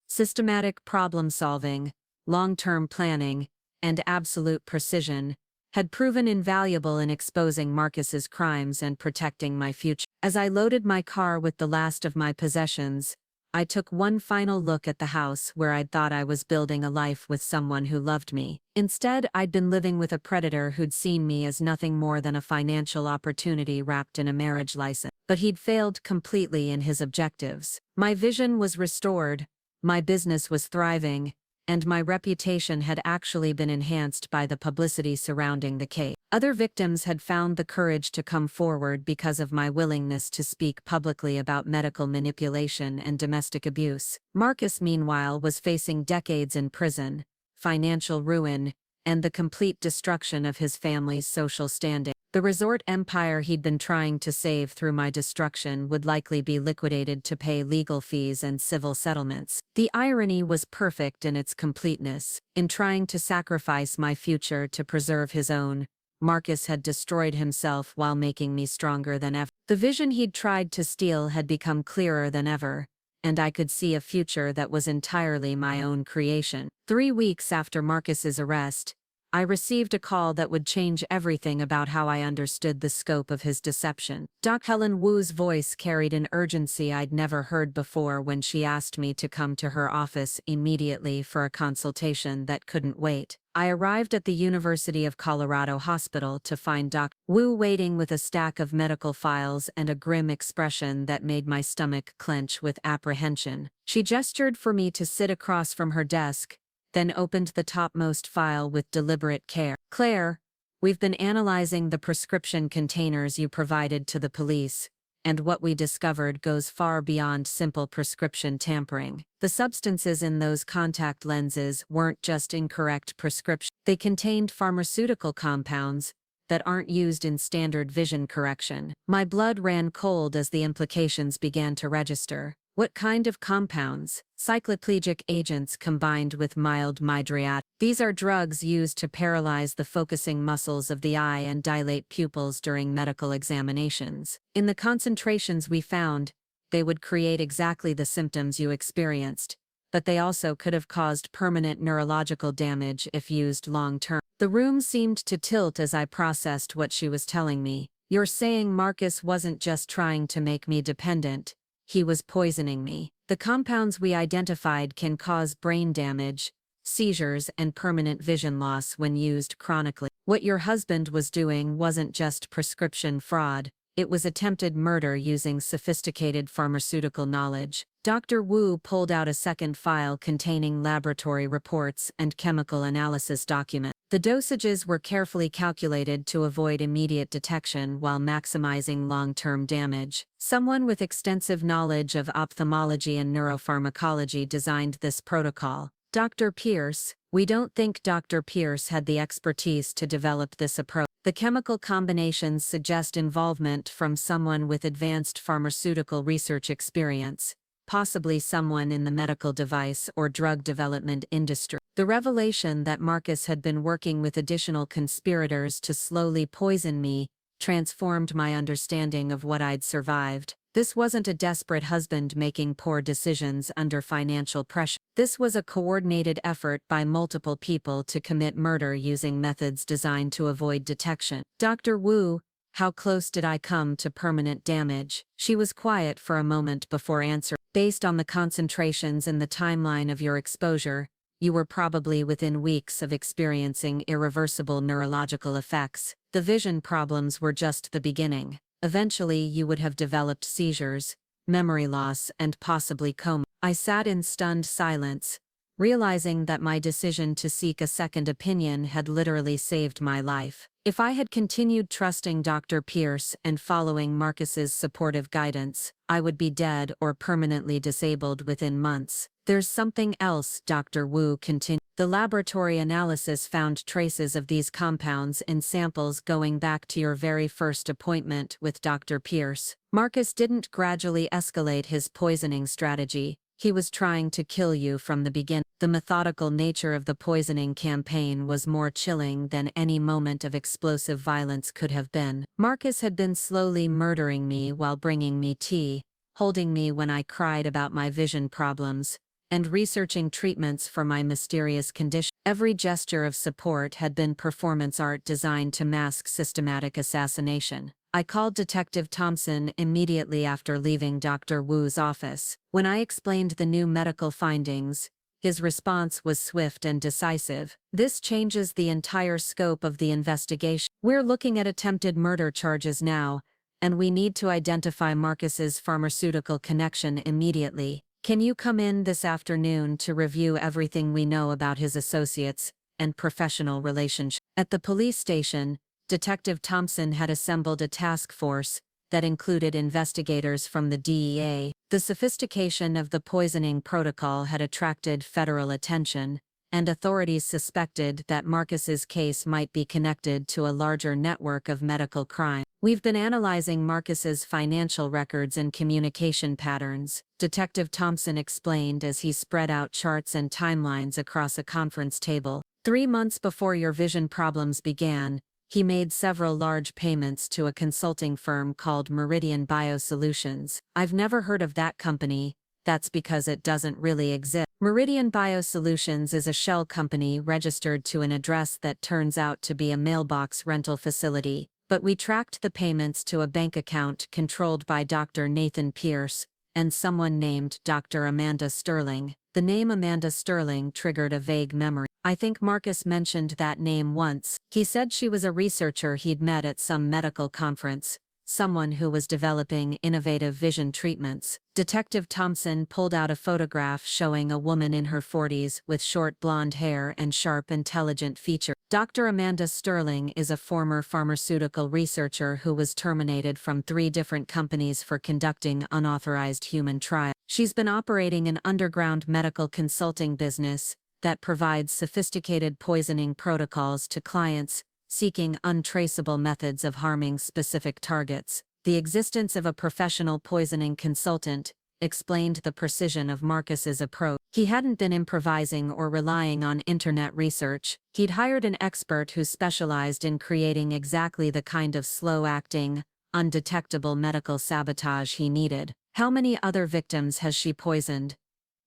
systematic problem-solving, long-term planning, and absolute precision, had proven invaluable in exposing Marcus's crimes and protecting my future. As I loaded my car with the last of my possessions, I took one final look at the house where I'd thought I was building a life with someone who loved me. Instead, I'd been living with a predator who'd seen me as nothing more than a financial opportunity wrapped in a marriage license. But he'd failed completely in his objectives. My vision was restored, my business was thriving, and my reputation had actually been enhanced by the publicity surrounding the case. Other victims had found the courage to come forward because of my willingness to speak publicly about medical manipulation and domestic abuse. Marcus, meanwhile, was facing decades in prison, financial ruin, and the complete destruction of his family's social standing. The resort empire he'd been trying to save through my destruction would likely be liquidated to pay legal fees and civil settlements. The irony was perfect in its completeness. In trying to sacrifice my future to preserve his own, Marcus had destroyed himself while making me stronger than ever. The vision he'd tried to steal had become clearer than ever, and I could see a future that was entirely my own creation. 3 weeks after Marcus's arrest, I received a call that would change everything about how I understood the scope of his deception. Helen Wu's voice carried an urgency I'd never heard before when she asked me to come to her office immediately for a consultation that couldn't wait. I arrived at the University of Colorado Hospital to find Dr. Wu waiting with a stack of medical files and a grim expression that made my stomach clench with apprehension. She gestured for me to sit across from her desk, then opened the topmost file with deliberate care. "Claire, we've been analyzing the prescription containers you provided to the police, and what we discovered goes far beyond simple prescription tampering. The substances in those contact lenses weren't just incorrect prescription. They contained pharmaceutical compounds that aren't used in standard vision correction." My blood ran cold as the implications began to register. What kind of compounds? Cycloplegic agents combined with mild mydriatic. These are drugs used to paralyze the focusing muscles of the eye and dilate pupils during medical examinations. In the concentrations we found, they would create exactly the symptoms you experienced: but they also could have caused permanent neurological damage if used long-term. The room seemed to tilt as I processed what she was telling me. You're saying Marcus wasn't just trying to make me dependent, he was poisoning me. The compounds we identified can cause brain damage, seizures, and permanent vision loss when used chronically. What your husband was doing wasn't just prescription fraud, it was attempted murder using sophisticated pharmaceutical knowledge. Dr. Wu pulled out a second file containing laboratory reports and chemical analysis documents. The dosages were carefully calculated to avoid immediate detection while maximizing long-term damage. Someone with extensive knowledge of ophthalmology and neuropharmacology designed this protocol. Dr. Pierce, we don't think Dr. Pierce had the expertise to develop this approach. The chemical combinations suggest involvement from someone with advanced pharmaceutical research experience, possibly someone in the medical device or drug development industry. The revelation that Marcus had been working with additional conspirators to slowly poison me transformed my understanding of what I'd survived. This wasn't a desperate husband making poor decisions under financial pressure. This was a coordinated effort by multiple people to commit murder using methods designed to avoid detection. Dr. Wu, how close did I come to permanent damage? She was quiet for a moment before answering. Based on the concentrations and the timeline of your exposure, you were probably within weeks of experiencing irreversible neurological effects. The vision problems were just the beginning. Eventually you would have developed seizures, memory loss, and possibly coma. I sat in stunned silence, realizing that my decision to seek a second opinion had literally saved my life. If I had continued trusting Dr. Pierce and following Marcus's supportive guidance, I would be dead or permanently disabled within months. There's something else, Dr. Wu continued. The laboratory analysis found traces of these compounds in samples going back to your very first appointment with Dr. Pierce. Marcus didn't gradually escalate his poisoning strategy. He was trying to kill you from the beginning. The methodical nature of the poisoning campaign was more chilling than any moment of explosive violence could have been. Marcus had been slowly murdering me while bringing me tea, holding me when I cried about my vision problems, and researching treatments for my mysterious condition. Every gesture of support had been performance art designed to mask systematic assassination. I called Detective Thompson immediately after leaving Dr. Wu's office. When I explained the new medical findings, his response was swift and decisive. This changes the entire scope of the investigation. We're looking at attempted murder charges now, and we need to identify Marcus's pharmaceutical connection immediately. Can you come in this afternoon to review everything we know about his associates and professional relationships? At the police station, Detective Thompson had assembled a task force that included investigators from the DEA. The sophistication of the poisoning protocol had attracted federal attention, and authorities suspected that Marcus's case might be connected to a larger network of medical crime. We've been analyzing Marcus's financial records and communication patterns, Detective Thompson explained as he spread out charts and timelines across a conference table. 3 months before your vision problems began, he made several large payments to a consulting firm called Meridian Biosolutions. I've never heard of that company. That's because it doesn't really exist. Meridian Biosolutions is a shell company registered to an address that turns out to be a mailbox rental facility, but we tracked the payments to a bank account controlled by Dr. Nathan Pierce and someone named Dr. Amanda Sterling. The name Amanda Sterling triggered a vague memory. I think Marcus mentioned that name once. He said she was a researcher he'd met at some medical conference, someone who was developing innovative vision treatments. Detective Thompson pulled out a photograph showing a woman in her 40s with short blonde hair and sharp, intelligent features. Dr. Amanda Sterling is a former pharmaceutical researcher who was terminated from 3 different companies for conducting unauthorized human trials. She's been operating an underground medical consulting business that provides sophisticated poisoning protocols to clients seeking untraceable methods of harming specific targets. The existence of a professional poisoning consultant explained the precision of Marcus's approach. He hadn't been improvising or relying on internet research. He'd hired an expert who specialized in creating exactly the kind of slow-acting, undetectable medical sabotage he needed. How many other victims has she poisoned?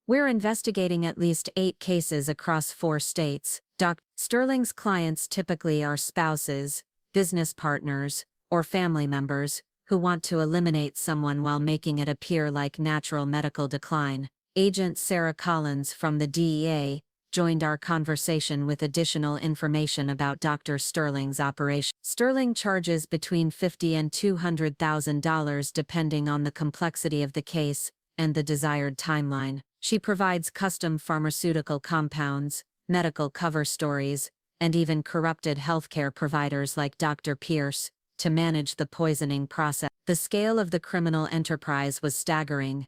We're investigating at least 8 cases across 4 states. Dr. Sterling's clients typically are spouses, business partners, or family members who want to eliminate someone while making it appear like natural medical decline. Agent Sarah Collins from the DEA joined our conversation with additional information about Dr. Sterling's operation. Sterling charges between $50,000 and $200,000 depending on the complexity of the case and the desired timeline. She provides custom pharmaceutical compounds, medical cover stories, and even corrupted healthcare providers like Dr. Pierce to manage the poisoning process. The scale of the criminal enterprise was staggering.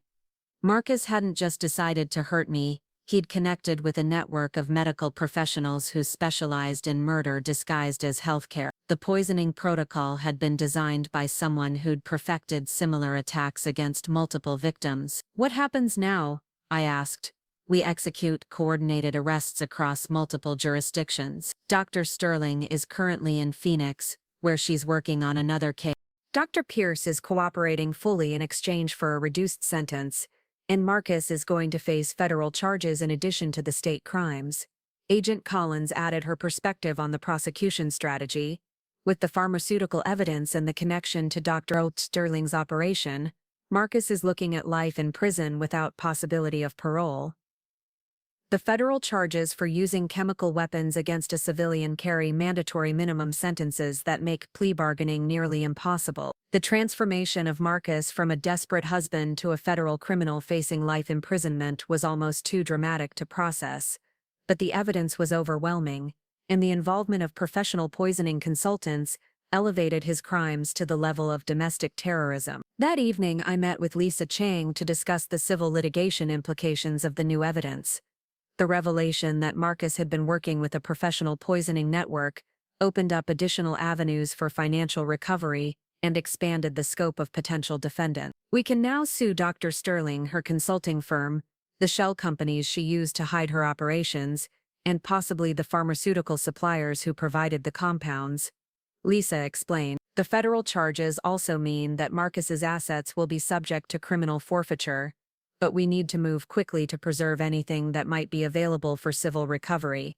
Marcus hadn't just decided to hurt me, he'd connected with a network of medical professionals who specialized in murder disguised as healthcare. The poisoning protocol had been designed by someone who'd perfected similar attacks against multiple victims. What happens now? I asked. We execute coordinated arrests across multiple jurisdictions. Dr. Sterling is currently in Phoenix, where she's working on another case. Dr. Pierce is cooperating fully in exchange for a reduced sentence, and Marcus is going to face federal charges in addition to the state crimes. Agent Collins added her perspective on the prosecution strategy. With the pharmaceutical evidence and the connection to Dr. Sterling's operation, Marcus is looking at life in prison without possibility of parole. The federal charges for using chemical weapons against a civilian carry mandatory minimum sentences that make plea bargaining nearly impossible. The transformation of Marcus from a desperate husband to a federal criminal facing life imprisonment was almost too dramatic to process. But the evidence was overwhelming, and the involvement of professional poisoning consultants elevated his crimes to the level of domestic terrorism. That evening I met with Lisa Chang to discuss the civil litigation implications of the new evidence. The revelation that Marcus had been working with a professional poisoning network opened up additional avenues for financial recovery and expanded the scope of potential defendants. We can now sue Dr. Sterling, her consulting firm, the shell companies she used to hide her operations, and possibly the pharmaceutical suppliers who provided the compounds. Lisa explained. The federal charges also mean that Marcus's assets will be subject to criminal forfeiture, but we need to move quickly to preserve anything that might be available for civil recovery.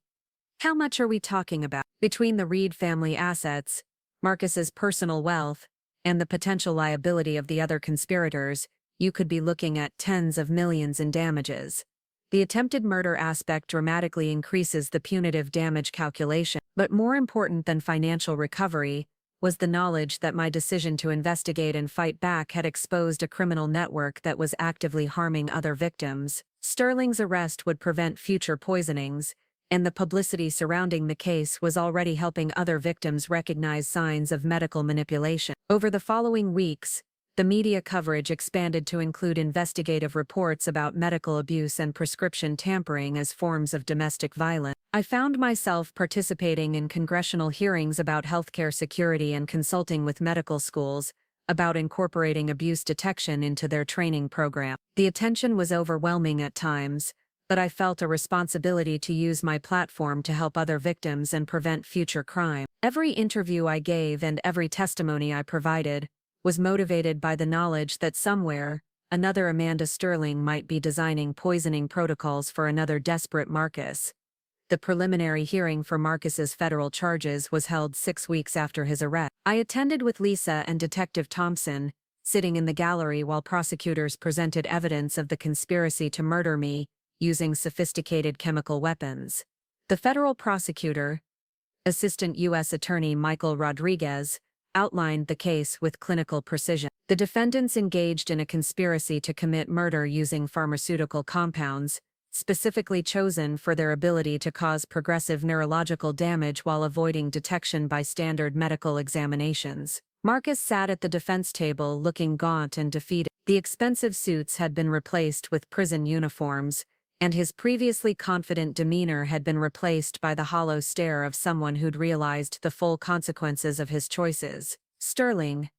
How much are we talking about? Between the Reed family assets, Marcus's personal wealth, and the potential liability of the other conspirators, you could be looking at tens of millions in damages. The attempted murder aspect dramatically increases the punitive damage calculation, but more important than financial recovery was the knowledge that my decision to investigate and fight back had exposed a criminal network that was actively harming other victims. Sterling's arrest would prevent future poisonings, and the publicity surrounding the case was already helping other victims recognize signs of medical manipulation. Over the following weeks, the media coverage expanded to include investigative reports about medical abuse and prescription tampering as forms of domestic violence. I found myself participating in congressional hearings about healthcare security and consulting with medical schools about incorporating abuse detection into their training program. The attention was overwhelming at times, but I felt a responsibility to use my platform to help other victims and prevent future crime. Every interview I gave and every testimony I provided was motivated by the knowledge that somewhere, another Amanda Sterling might be designing poisoning protocols for another desperate Marcus. The preliminary hearing for Marcus's federal charges was held 6 weeks after his arrest. I attended with Lisa and Detective Thompson, sitting in the gallery while prosecutors presented evidence of the conspiracy to murder me using sophisticated chemical weapons. The federal prosecutor, Assistant U.S. Attorney Michael Rodriguez, outlined the case with clinical precision. The defendants engaged in a conspiracy to commit murder using pharmaceutical compounds, specifically chosen for their ability to cause progressive neurological damage while avoiding detection by standard medical examinations. Marcus sat at the defense table looking gaunt and defeated. The expensive suits had been replaced with prison uniforms, and his previously confident demeanor had been replaced by the hollow stare of someone who'd realized the full consequences of his choices. Sterling,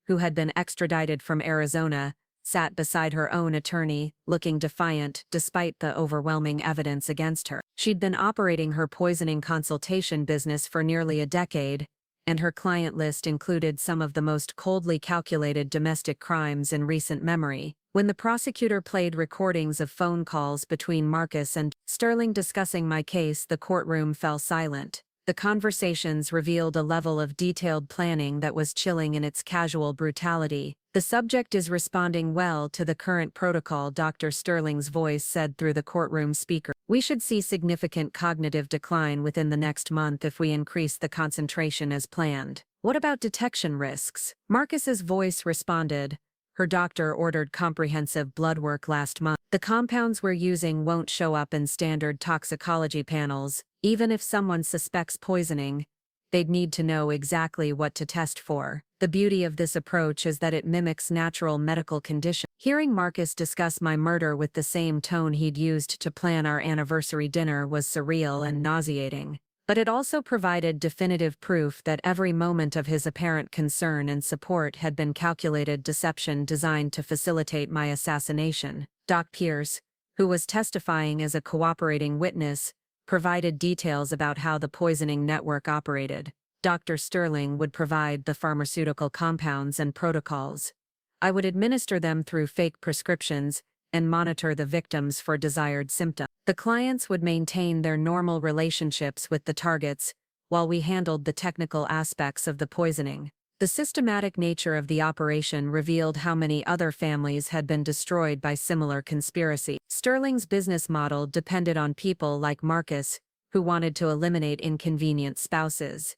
who had been extradited from Arizona, sat beside her own attorney, looking defiant despite the overwhelming evidence against her. She'd been operating her poisoning consultation business for nearly a decade, and her client list included some of the most coldly calculated domestic crimes in recent memory. When the prosecutor played recordings of phone calls between Marcus and Sterling discussing my case, the courtroom fell silent. The conversations revealed a level of detailed planning that was chilling in its casual brutality. "The subject is responding well to the current protocol," Dr. Sterling's voice said through the courtroom speaker. "We should see significant cognitive decline within the next month if we increase the concentration as planned." "What about detection risks?" Marcus's voice responded. "Her doctor ordered comprehensive blood work last month. The compounds we're using won't show up in standard toxicology panels. Even if someone suspects poisoning, they'd need to know exactly what to test for. The beauty of this approach is that it mimics natural medical conditions." Hearing Marcus discuss my murder with the same tone he'd used to plan our anniversary dinner was surreal and nauseating. But it also provided definitive proof that every moment of his apparent concern and support had been calculated deception designed to facilitate my assassination. Doc Pierce, who was testifying as a cooperating witness, provided details about how the poisoning network operated. Dr. Sterling would provide the pharmaceutical compounds and protocols. I would administer them through fake prescriptions and monitor the victims for desired symptoms. The clients would maintain their normal relationships with the targets, while we handled the technical aspects of the poisoning. The systematic nature of the operation revealed how many other families had been destroyed by similar conspiracy. Sterling's business model depended on people like Marcus, who wanted to eliminate inconvenient spouses,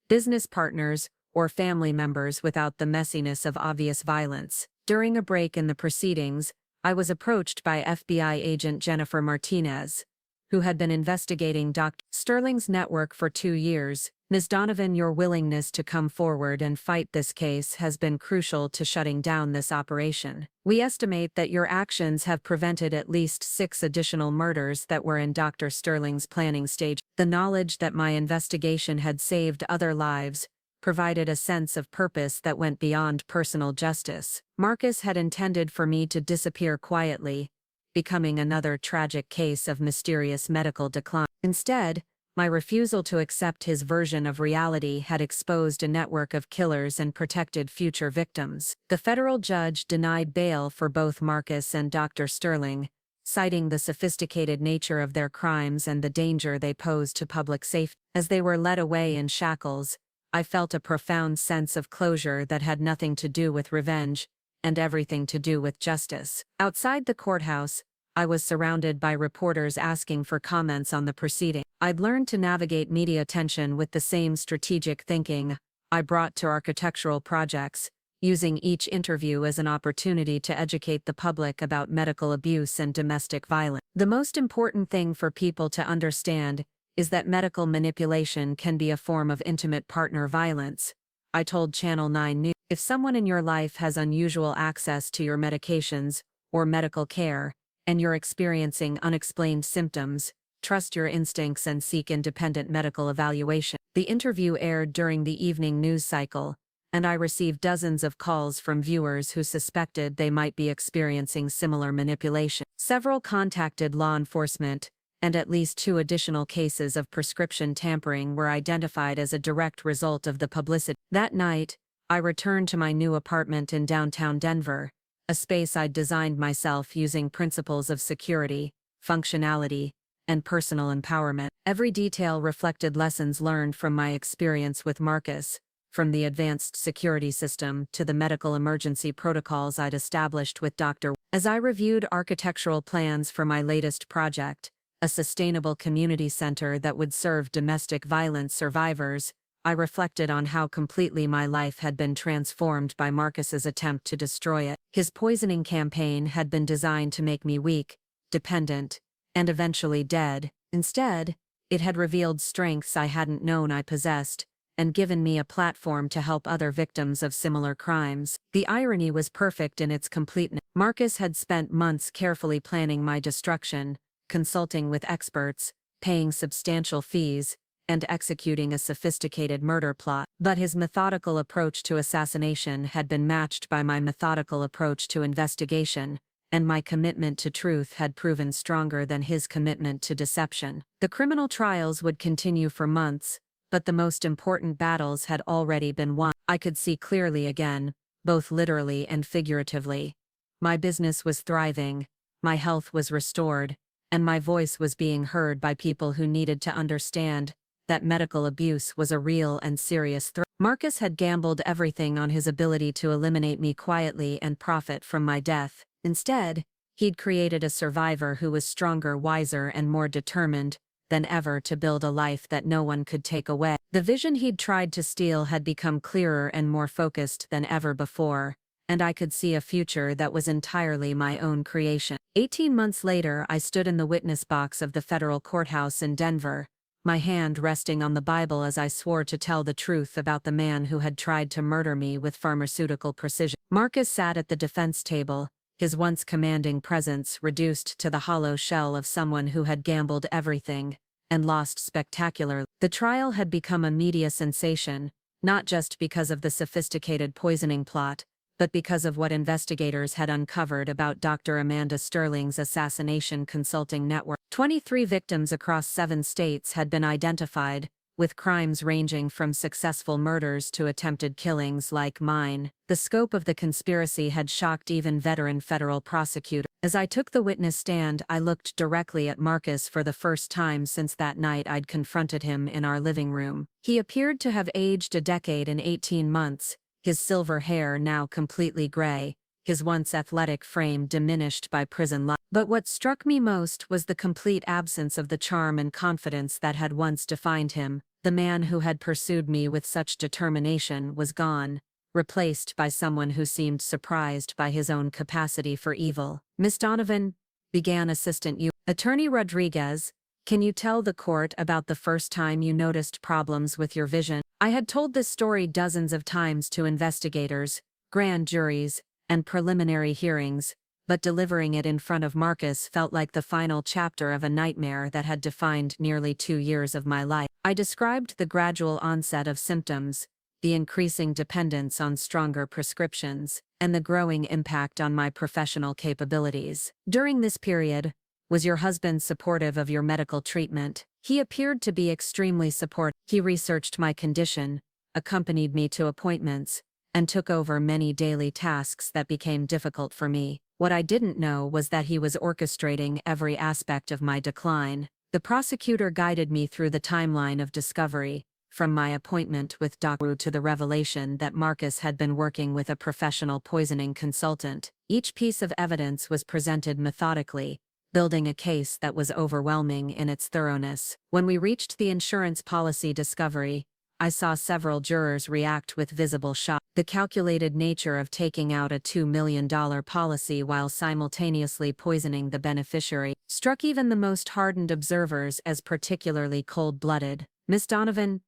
business partners, or family members without the messiness of obvious violence. During a break in the proceedings, I was approached by FBI agent Jennifer Martinez, who had been investigating Dr. Sterling's network for 2 years. "Ms. Donovan, your willingness to come forward and fight this case has been crucial to shutting down this operation. We estimate that your actions have prevented at least 6 additional murders that were in Dr. Sterling's planning stage." The knowledge that my investigation had saved other lives provided a sense of purpose that went beyond personal justice. Marcus had intended for me to disappear quietly, becoming another tragic case of mysterious medical decline. Instead, my refusal to accept his version of reality had exposed a network of killers and protected future victims. The federal judge denied bail for both Marcus and Dr. Sterling, citing the sophisticated nature of their crimes and the danger they posed to public safety. As they were led away in shackles, I felt a profound sense of closure that had nothing to do with revenge and everything to do with justice. Outside the courthouse, I was surrounded by reporters asking for comments on the proceeding. I'd learned to navigate media attention with the same strategic thinking I brought to architectural projects, using each interview as an opportunity to educate the public about medical abuse and domestic violence. The most important thing for people to understand is that medical manipulation can be a form of intimate partner violence, I told Channel 9 News. If someone in your life has unusual access to your medications or medical care, and you're experiencing unexplained symptoms, trust your instincts and seek independent medical evaluation. The interview aired during the evening news cycle, and I received dozens of calls from viewers who suspected they might be experiencing similar manipulation. Several contacted law enforcement, and at least 2 additional cases of prescription tampering were identified as a direct result of the publicity. That night, I returned to my new apartment in downtown Denver, a space I'd designed myself using principles of security, functionality, and personal empowerment. Every detail reflected lessons learned from my experience with Marcus, from the advanced security system to the medical emergency protocols I'd established with Dr. As I reviewed architectural plans for my latest project, a sustainable community center that would serve domestic violence survivors, I reflected on how completely my life had been transformed by Marcus's attempt to destroy it. His poisoning campaign had been designed to make me weak, dependent, and eventually dead. Instead, it had revealed strengths I hadn't known I possessed, and given me a platform to help other victims of similar crimes. The irony was perfect in its completeness. Marcus had spent months carefully planning my destruction, consulting with experts, paying substantial fees, and executing a sophisticated murder plot. But his methodical approach to assassination had been matched by my methodical approach to investigation, and my commitment to truth had proven stronger than his commitment to deception. The criminal trials would continue for months, but the most important battles had already been won. I could see clearly again, both literally and figuratively. My business was thriving, my health was restored, and my voice was being heard by people who needed to understand that medical abuse was a real and serious threat. Marcus had gambled everything on his ability to eliminate me quietly and profit from my death. Instead, he'd created a survivor who was stronger, wiser, and more determined than ever to build a life that no one could take away. The vision he'd tried to steal had become clearer and more focused than ever before, and I could see a future that was entirely my own creation. 18 months later, I stood in the witness box of the federal courthouse in Denver, my hand resting on the Bible as I swore to tell the truth about the man who had tried to murder me with pharmaceutical precision. Marcus sat at the defense table, his once commanding presence reduced to the hollow shell of someone who had gambled everything and lost spectacularly. The trial had become a media sensation, not just because of the sophisticated poisoning plot, but because of what investigators had uncovered about Dr. Amanda Sterling's assassination consulting network. 23 victims across 7 states had been identified, with crimes ranging from successful murders to attempted killings like mine. The scope of the conspiracy had shocked even veteran federal prosecutors. As I took the witness stand, I looked directly at Marcus for the first time since that night I'd confronted him in our living room. He appeared to have aged a decade in 18 months, his silver hair now completely gray, his once athletic frame diminished by prison life. But what struck me most was the complete absence of the charm and confidence that had once defined him. The man who had pursued me with such determination was gone, replaced by someone who seemed surprised by his own capacity for evil. "Miss Donovan," began Assistant U. Attorney Rodriguez, "can you tell the court about the first time you noticed problems with your vision?" I had told this story dozens of times to investigators, grand juries, and preliminary hearings, but delivering it in front of Marcus felt like the final chapter of a nightmare that had defined nearly 2 years of my life. I described the gradual onset of symptoms, the increasing dependence on stronger prescriptions, and the growing impact on my professional capabilities. During this period, was your husband supportive of your medical treatment? He appeared to be extremely supportive. He researched my condition, accompanied me to appointments, and took over many daily tasks that became difficult for me. What I didn't know was that he was orchestrating every aspect of my decline. The prosecutor guided me through the timeline of discovery, from my appointment with Dr. Wu to the revelation that Marcus had been working with a professional poisoning consultant. Each piece of evidence was presented methodically, building a case that was overwhelming in its thoroughness. When we reached the insurance policy discovery, I saw several jurors react with visible shock. The calculated nature of taking out a $2 million policy while simultaneously poisoning the beneficiary struck even the most hardened observers as particularly cold-blooded. "Miss Donovan,"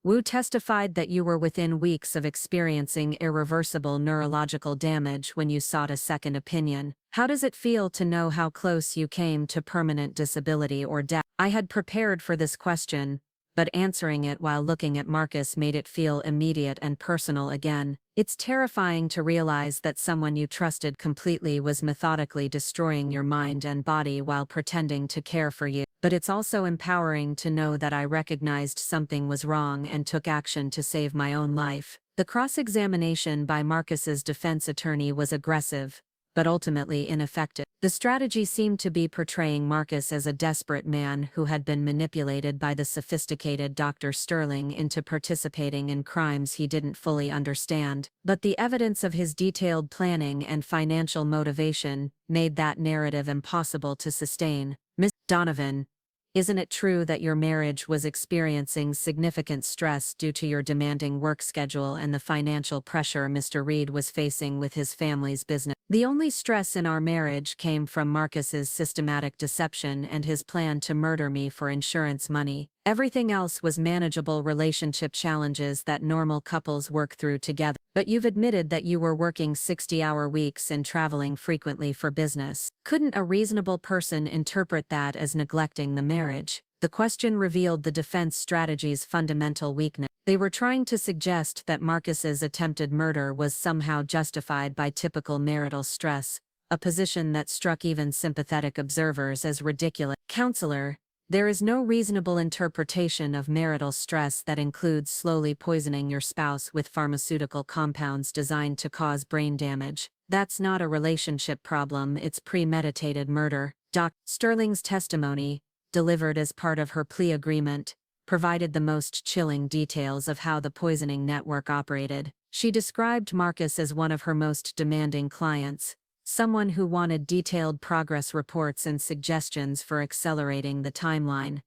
Wu testified that you were within weeks of experiencing irreversible neurological damage when you sought a second opinion. How does it feel to know how close you came to permanent disability or death? I had prepared for this question, but answering it while looking at Marcus made it feel immediate and personal again. It's terrifying to realize that someone you trusted completely was methodically destroying your mind and body while pretending to care for you. But it's also empowering to know that I recognized something was wrong and took action to save my own life. The cross-examination by Marcus's defense attorney was aggressive, but ultimately ineffective. The strategy seemed to be portraying Marcus as a desperate man who had been manipulated by the sophisticated Dr. Sterling into participating in crimes he didn't fully understand. But the evidence of his detailed planning and financial motivation made that narrative impossible to sustain. "Miss Donovan, isn't it true that your marriage was experiencing significant stress due to your demanding work schedule and the financial pressure Mr. Reed was facing with his family's business?" "The only stress in our marriage came from Marcus's systematic deception and his plan to murder me for insurance money. Everything else was manageable relationship challenges that normal couples work through together." "But you've admitted that you were working 60-hour weeks and traveling frequently for business. Couldn't a reasonable person interpret that as neglecting the marriage?" The question revealed the defense strategy's fundamental weakness. They were trying to suggest that Marcus's attempted murder was somehow justified by typical marital stress, a position that struck even sympathetic observers as ridiculous. "Counselor, There is no reasonable interpretation of marital stress that includes slowly poisoning your spouse with pharmaceutical compounds designed to cause brain damage. That's not a relationship problem, it's premeditated murder. Dr. Sterling's testimony, delivered as part of her plea agreement, provided the most chilling details of how the poisoning network operated. She described Marcus as one of her most demanding clients, someone who wanted detailed progress reports and suggestions for accelerating the timeline.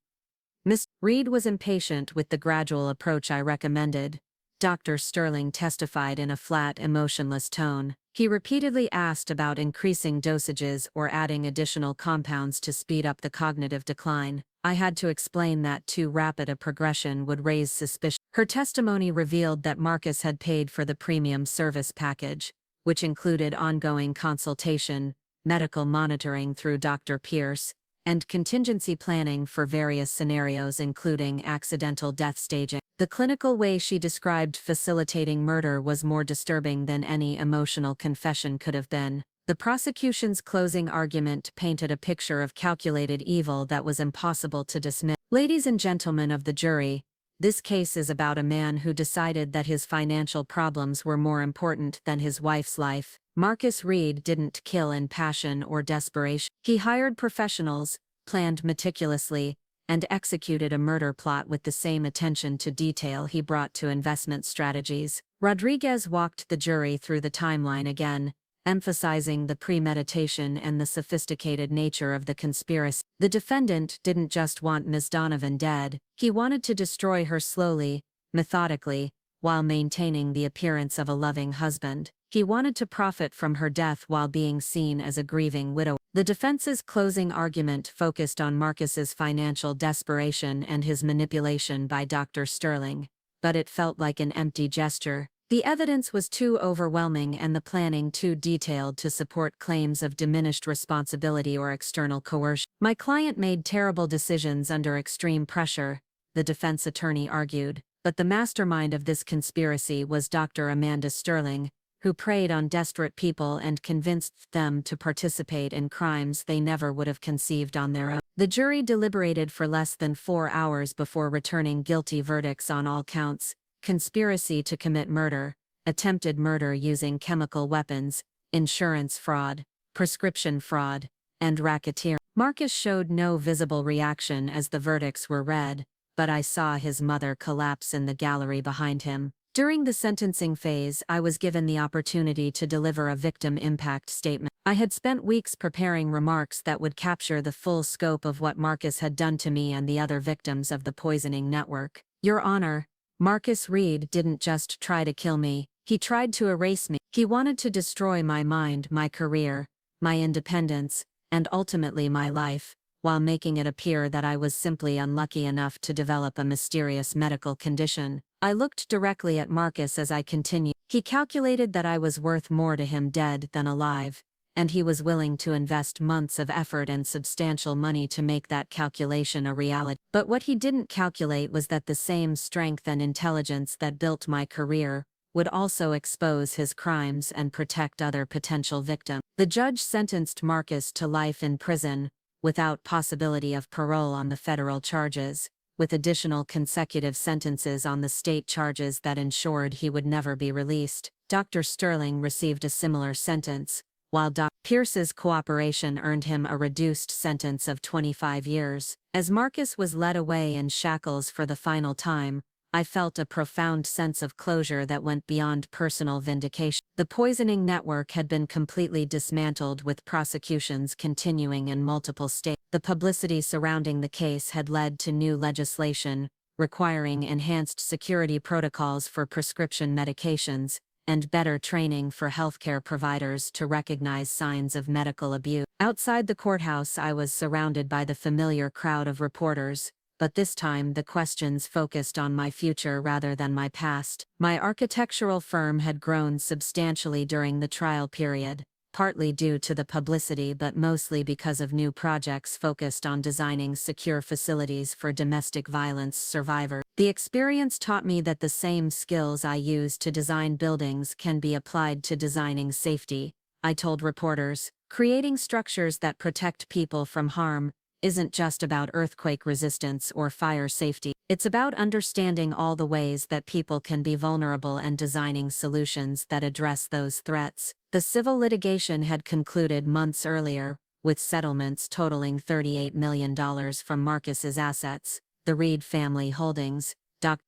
Ms. Reed was impatient with the gradual approach I recommended. Dr. Sterling testified in a flat, emotionless tone. He repeatedly asked about increasing dosages or adding additional compounds to speed up the cognitive decline. I had to explain that too rapid a progression would raise suspicion. Her testimony revealed that Marcus had paid for the premium service package, which included ongoing consultation, medical monitoring through Dr. Pierce, and contingency planning for various scenarios including accidental death staging. The clinical way she described facilitating murder was more disturbing than any emotional confession could have been. The prosecution's closing argument painted a picture of calculated evil that was impossible to dismiss. Ladies and gentlemen of the jury, this case is about a man who decided that his financial problems were more important than his wife's life. Marcus Reed didn't kill in passion or desperation. He hired professionals, planned meticulously, and executed a murder plot with the same attention to detail he brought to investment strategies. Rodriguez walked the jury through the timeline again, emphasizing the premeditation and the sophisticated nature of the conspiracy. The defendant didn't just want Ms. Donovan dead, he wanted to destroy her slowly, methodically, while maintaining the appearance of a loving husband. He wanted to profit from her death while being seen as a grieving widow. The defense's closing argument focused on Marcus's financial desperation and his manipulation by Dr. Sterling, but it felt like an empty gesture. The evidence was too overwhelming and the planning too detailed to support claims of diminished responsibility or external coercion. My client made terrible decisions under extreme pressure, the defense attorney argued, but the mastermind of this conspiracy was Dr. Amanda Sterling, who preyed on desperate people and convinced them to participate in crimes they never would have conceived on their own. The jury deliberated for less than 4 hours before returning guilty verdicts on all counts: conspiracy to commit murder, attempted murder using chemical weapons, insurance fraud, prescription fraud, and racketeering. Marcus showed no visible reaction as the verdicts were read, but I saw his mother collapse in the gallery behind him. During the sentencing phase, I was given the opportunity to deliver a victim impact statement. I had spent weeks preparing remarks that would capture the full scope of what Marcus had done to me and the other victims of the poisoning network. Your Honor, Marcus Reed didn't just try to kill me, he tried to erase me. He wanted to destroy my mind, my career, my independence, and ultimately my life, while making it appear that I was simply unlucky enough to develop a mysterious medical condition. I looked directly at Marcus as I continued. He calculated that I was worth more to him dead than alive, and he was willing to invest months of effort and substantial money to make that calculation a reality. But what he didn't calculate was that the same strength and intelligence that built my career would also expose his crimes and protect other potential victims. The judge sentenced Marcus to life in prison, without possibility of parole on the federal charges, with additional consecutive sentences on the state charges that ensured he would never be released. Dr. Sterling received a similar sentence, while Dr. Pierce's cooperation earned him a reduced sentence of 25 years. As Marcus was led away in shackles for the final time, I felt a profound sense of closure that went beyond personal vindication. The poisoning network had been completely dismantled, with prosecutions continuing in multiple states. The publicity surrounding the case had led to new legislation, requiring enhanced security protocols for prescription medications, and better training for healthcare providers to recognize signs of medical abuse. Outside the courthouse, I was surrounded by the familiar crowd of reporters, but this time the questions focused on my future rather than my past. My architectural firm had grown substantially during the trial period, partly due to the publicity but mostly because of new projects focused on designing secure facilities for domestic violence survivors. The experience taught me that the same skills I use to design buildings can be applied to designing safety, I told reporters. Creating structures that protect people from harm isn't just about earthquake resistance or fire safety. It's about understanding all the ways that people can be vulnerable and designing solutions that address those threats. The civil litigation had concluded months earlier, with settlements totaling $38 million from Marcus's assets, the Reed family holdings,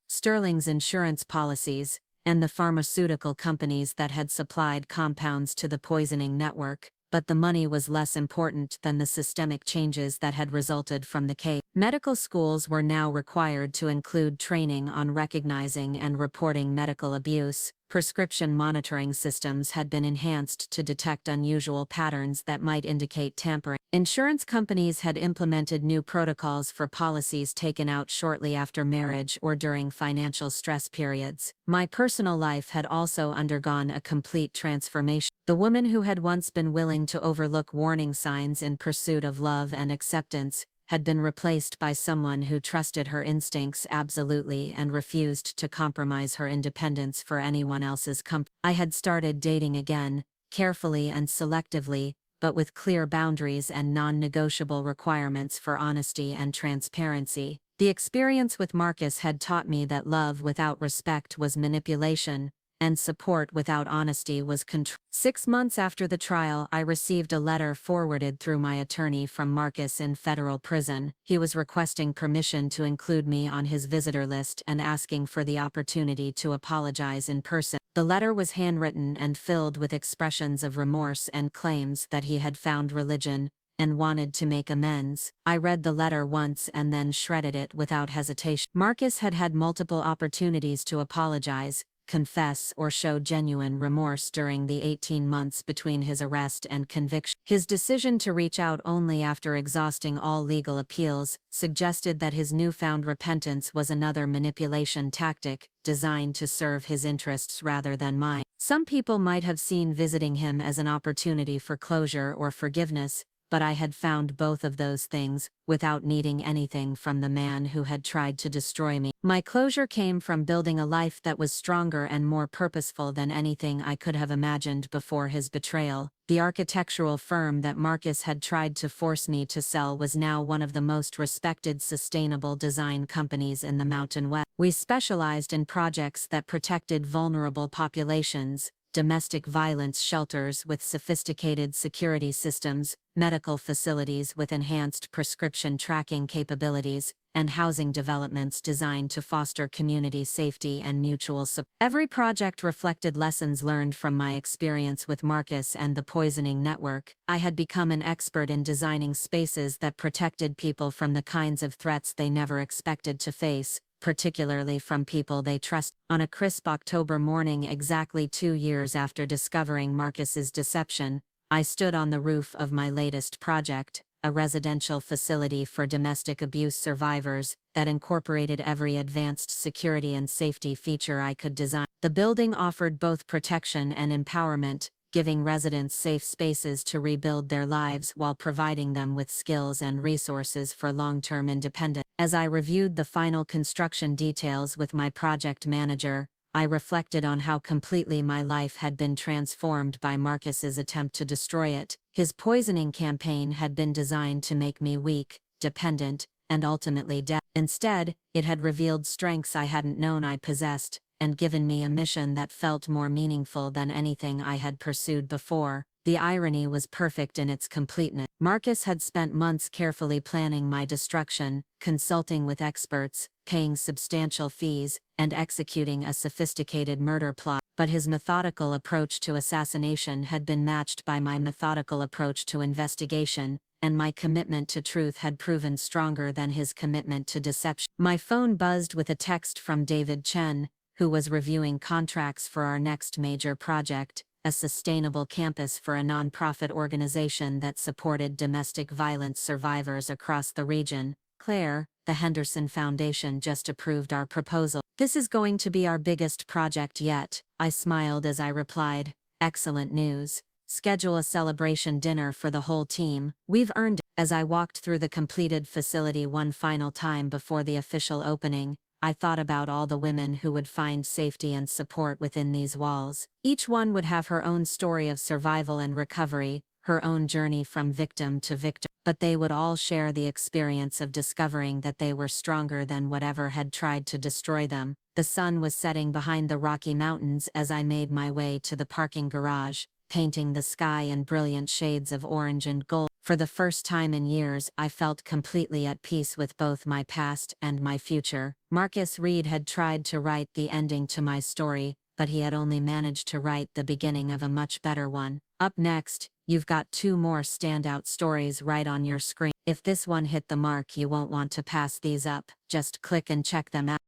Sterling's insurance policies, and the pharmaceutical companies that had supplied compounds to the poisoning network. But the money was less important than the systemic changes that had resulted from the case. Medical schools were now required to include training on recognizing and reporting medical abuse. Prescription monitoring systems had been enhanced to detect unusual patterns that might indicate tampering. Insurance companies had implemented new protocols for policies taken out shortly after marriage or during financial stress periods. My personal life had also undergone a complete transformation. The woman who had once been willing to overlook warning signs in pursuit of love and acceptance had been replaced by someone who trusted her instincts absolutely and refused to compromise her independence for anyone else's comfort. I had started dating again, carefully and selectively, but with clear boundaries and non-negotiable requirements for honesty and transparency. The experience with Marcus had taught me that love without respect was manipulation, and support without honesty was control. 6 months after the trial, I received a letter forwarded through my attorney from Marcus in federal prison. He was requesting permission to include me on his visitor list and asking for the opportunity to apologize in person. The letter was handwritten and filled with expressions of remorse and claims that he had found religion and wanted to make amends. I read the letter once and then shredded it without hesitation. Marcus had had multiple opportunities to apologize, confess or show genuine remorse during the 18 months between his arrest and conviction. His decision to reach out only after exhausting all legal appeals suggested that his newfound repentance was another manipulation tactic, designed to serve his interests rather than mine. Some people might have seen visiting him as an opportunity for closure or forgiveness, but I had found both of those things, without needing anything from the man who had tried to destroy me. My closure came from building a life that was stronger and more purposeful than anything I could have imagined before his betrayal. The architectural firm that Marcus had tried to force me to sell was now one of the most respected sustainable design companies in the Mountain West. We specialized in projects that protected vulnerable populations, domestic violence shelters with sophisticated security systems, medical facilities with enhanced prescription tracking capabilities, and housing developments designed to foster community safety and mutual support. Every project reflected lessons learned from my experience with Marcus and the poisoning network. I had become an expert in designing spaces that protected people from the kinds of threats they never expected to face, particularly from people they trust. On a crisp October morning exactly 2 years after discovering Marcus's deception, I stood on the roof of my latest project, a residential facility for domestic abuse survivors that incorporated every advanced security and safety feature I could design. The building offered both protection and empowerment, giving residents safe spaces to rebuild their lives while providing them with skills and resources for long-term independence. As I reviewed the final construction details with my project manager, I reflected on how completely my life had been transformed by Marcus's attempt to destroy it. His poisoning campaign had been designed to make me weak, dependent, and ultimately dead. Instead, it had revealed strengths I hadn't known I possessed, and given me a mission that felt more meaningful than anything I had pursued before. The irony was perfect in its completeness. Marcus had spent months carefully planning my destruction, consulting with experts, paying substantial fees, and executing a sophisticated murder plot. But his methodical approach to assassination had been matched by my methodical approach to investigation, and my commitment to truth had proven stronger than his commitment to deception. My phone buzzed with a text from David Chen, who was reviewing contracts for our next major project, a sustainable campus for a nonprofit organization that supported domestic violence survivors across the region. Claire, the Henderson Foundation just approved our proposal. This is going to be our biggest project yet, I smiled as I replied. Excellent news. Schedule a celebration dinner for the whole team. We've earned it. As I walked through the completed facility one final time before the official opening, I thought about all the women who would find safety and support within these walls. Each one would have her own story of survival and recovery, her own journey from victim to victim, but they would all share the experience of discovering that they were stronger than whatever had tried to destroy them. The sun was setting behind the Rocky Mountains as I made my way to the parking garage, painting the sky in brilliant shades of orange and gold. For the first time in years, I felt completely at peace with both my past and my future. Marcus Reed had tried to write the ending to my story, but he had only managed to write the beginning of a much better one. Up next, you've got 2 more standout stories right on your screen. If this one hit the mark, you won't want to pass these up. Just click and check them out.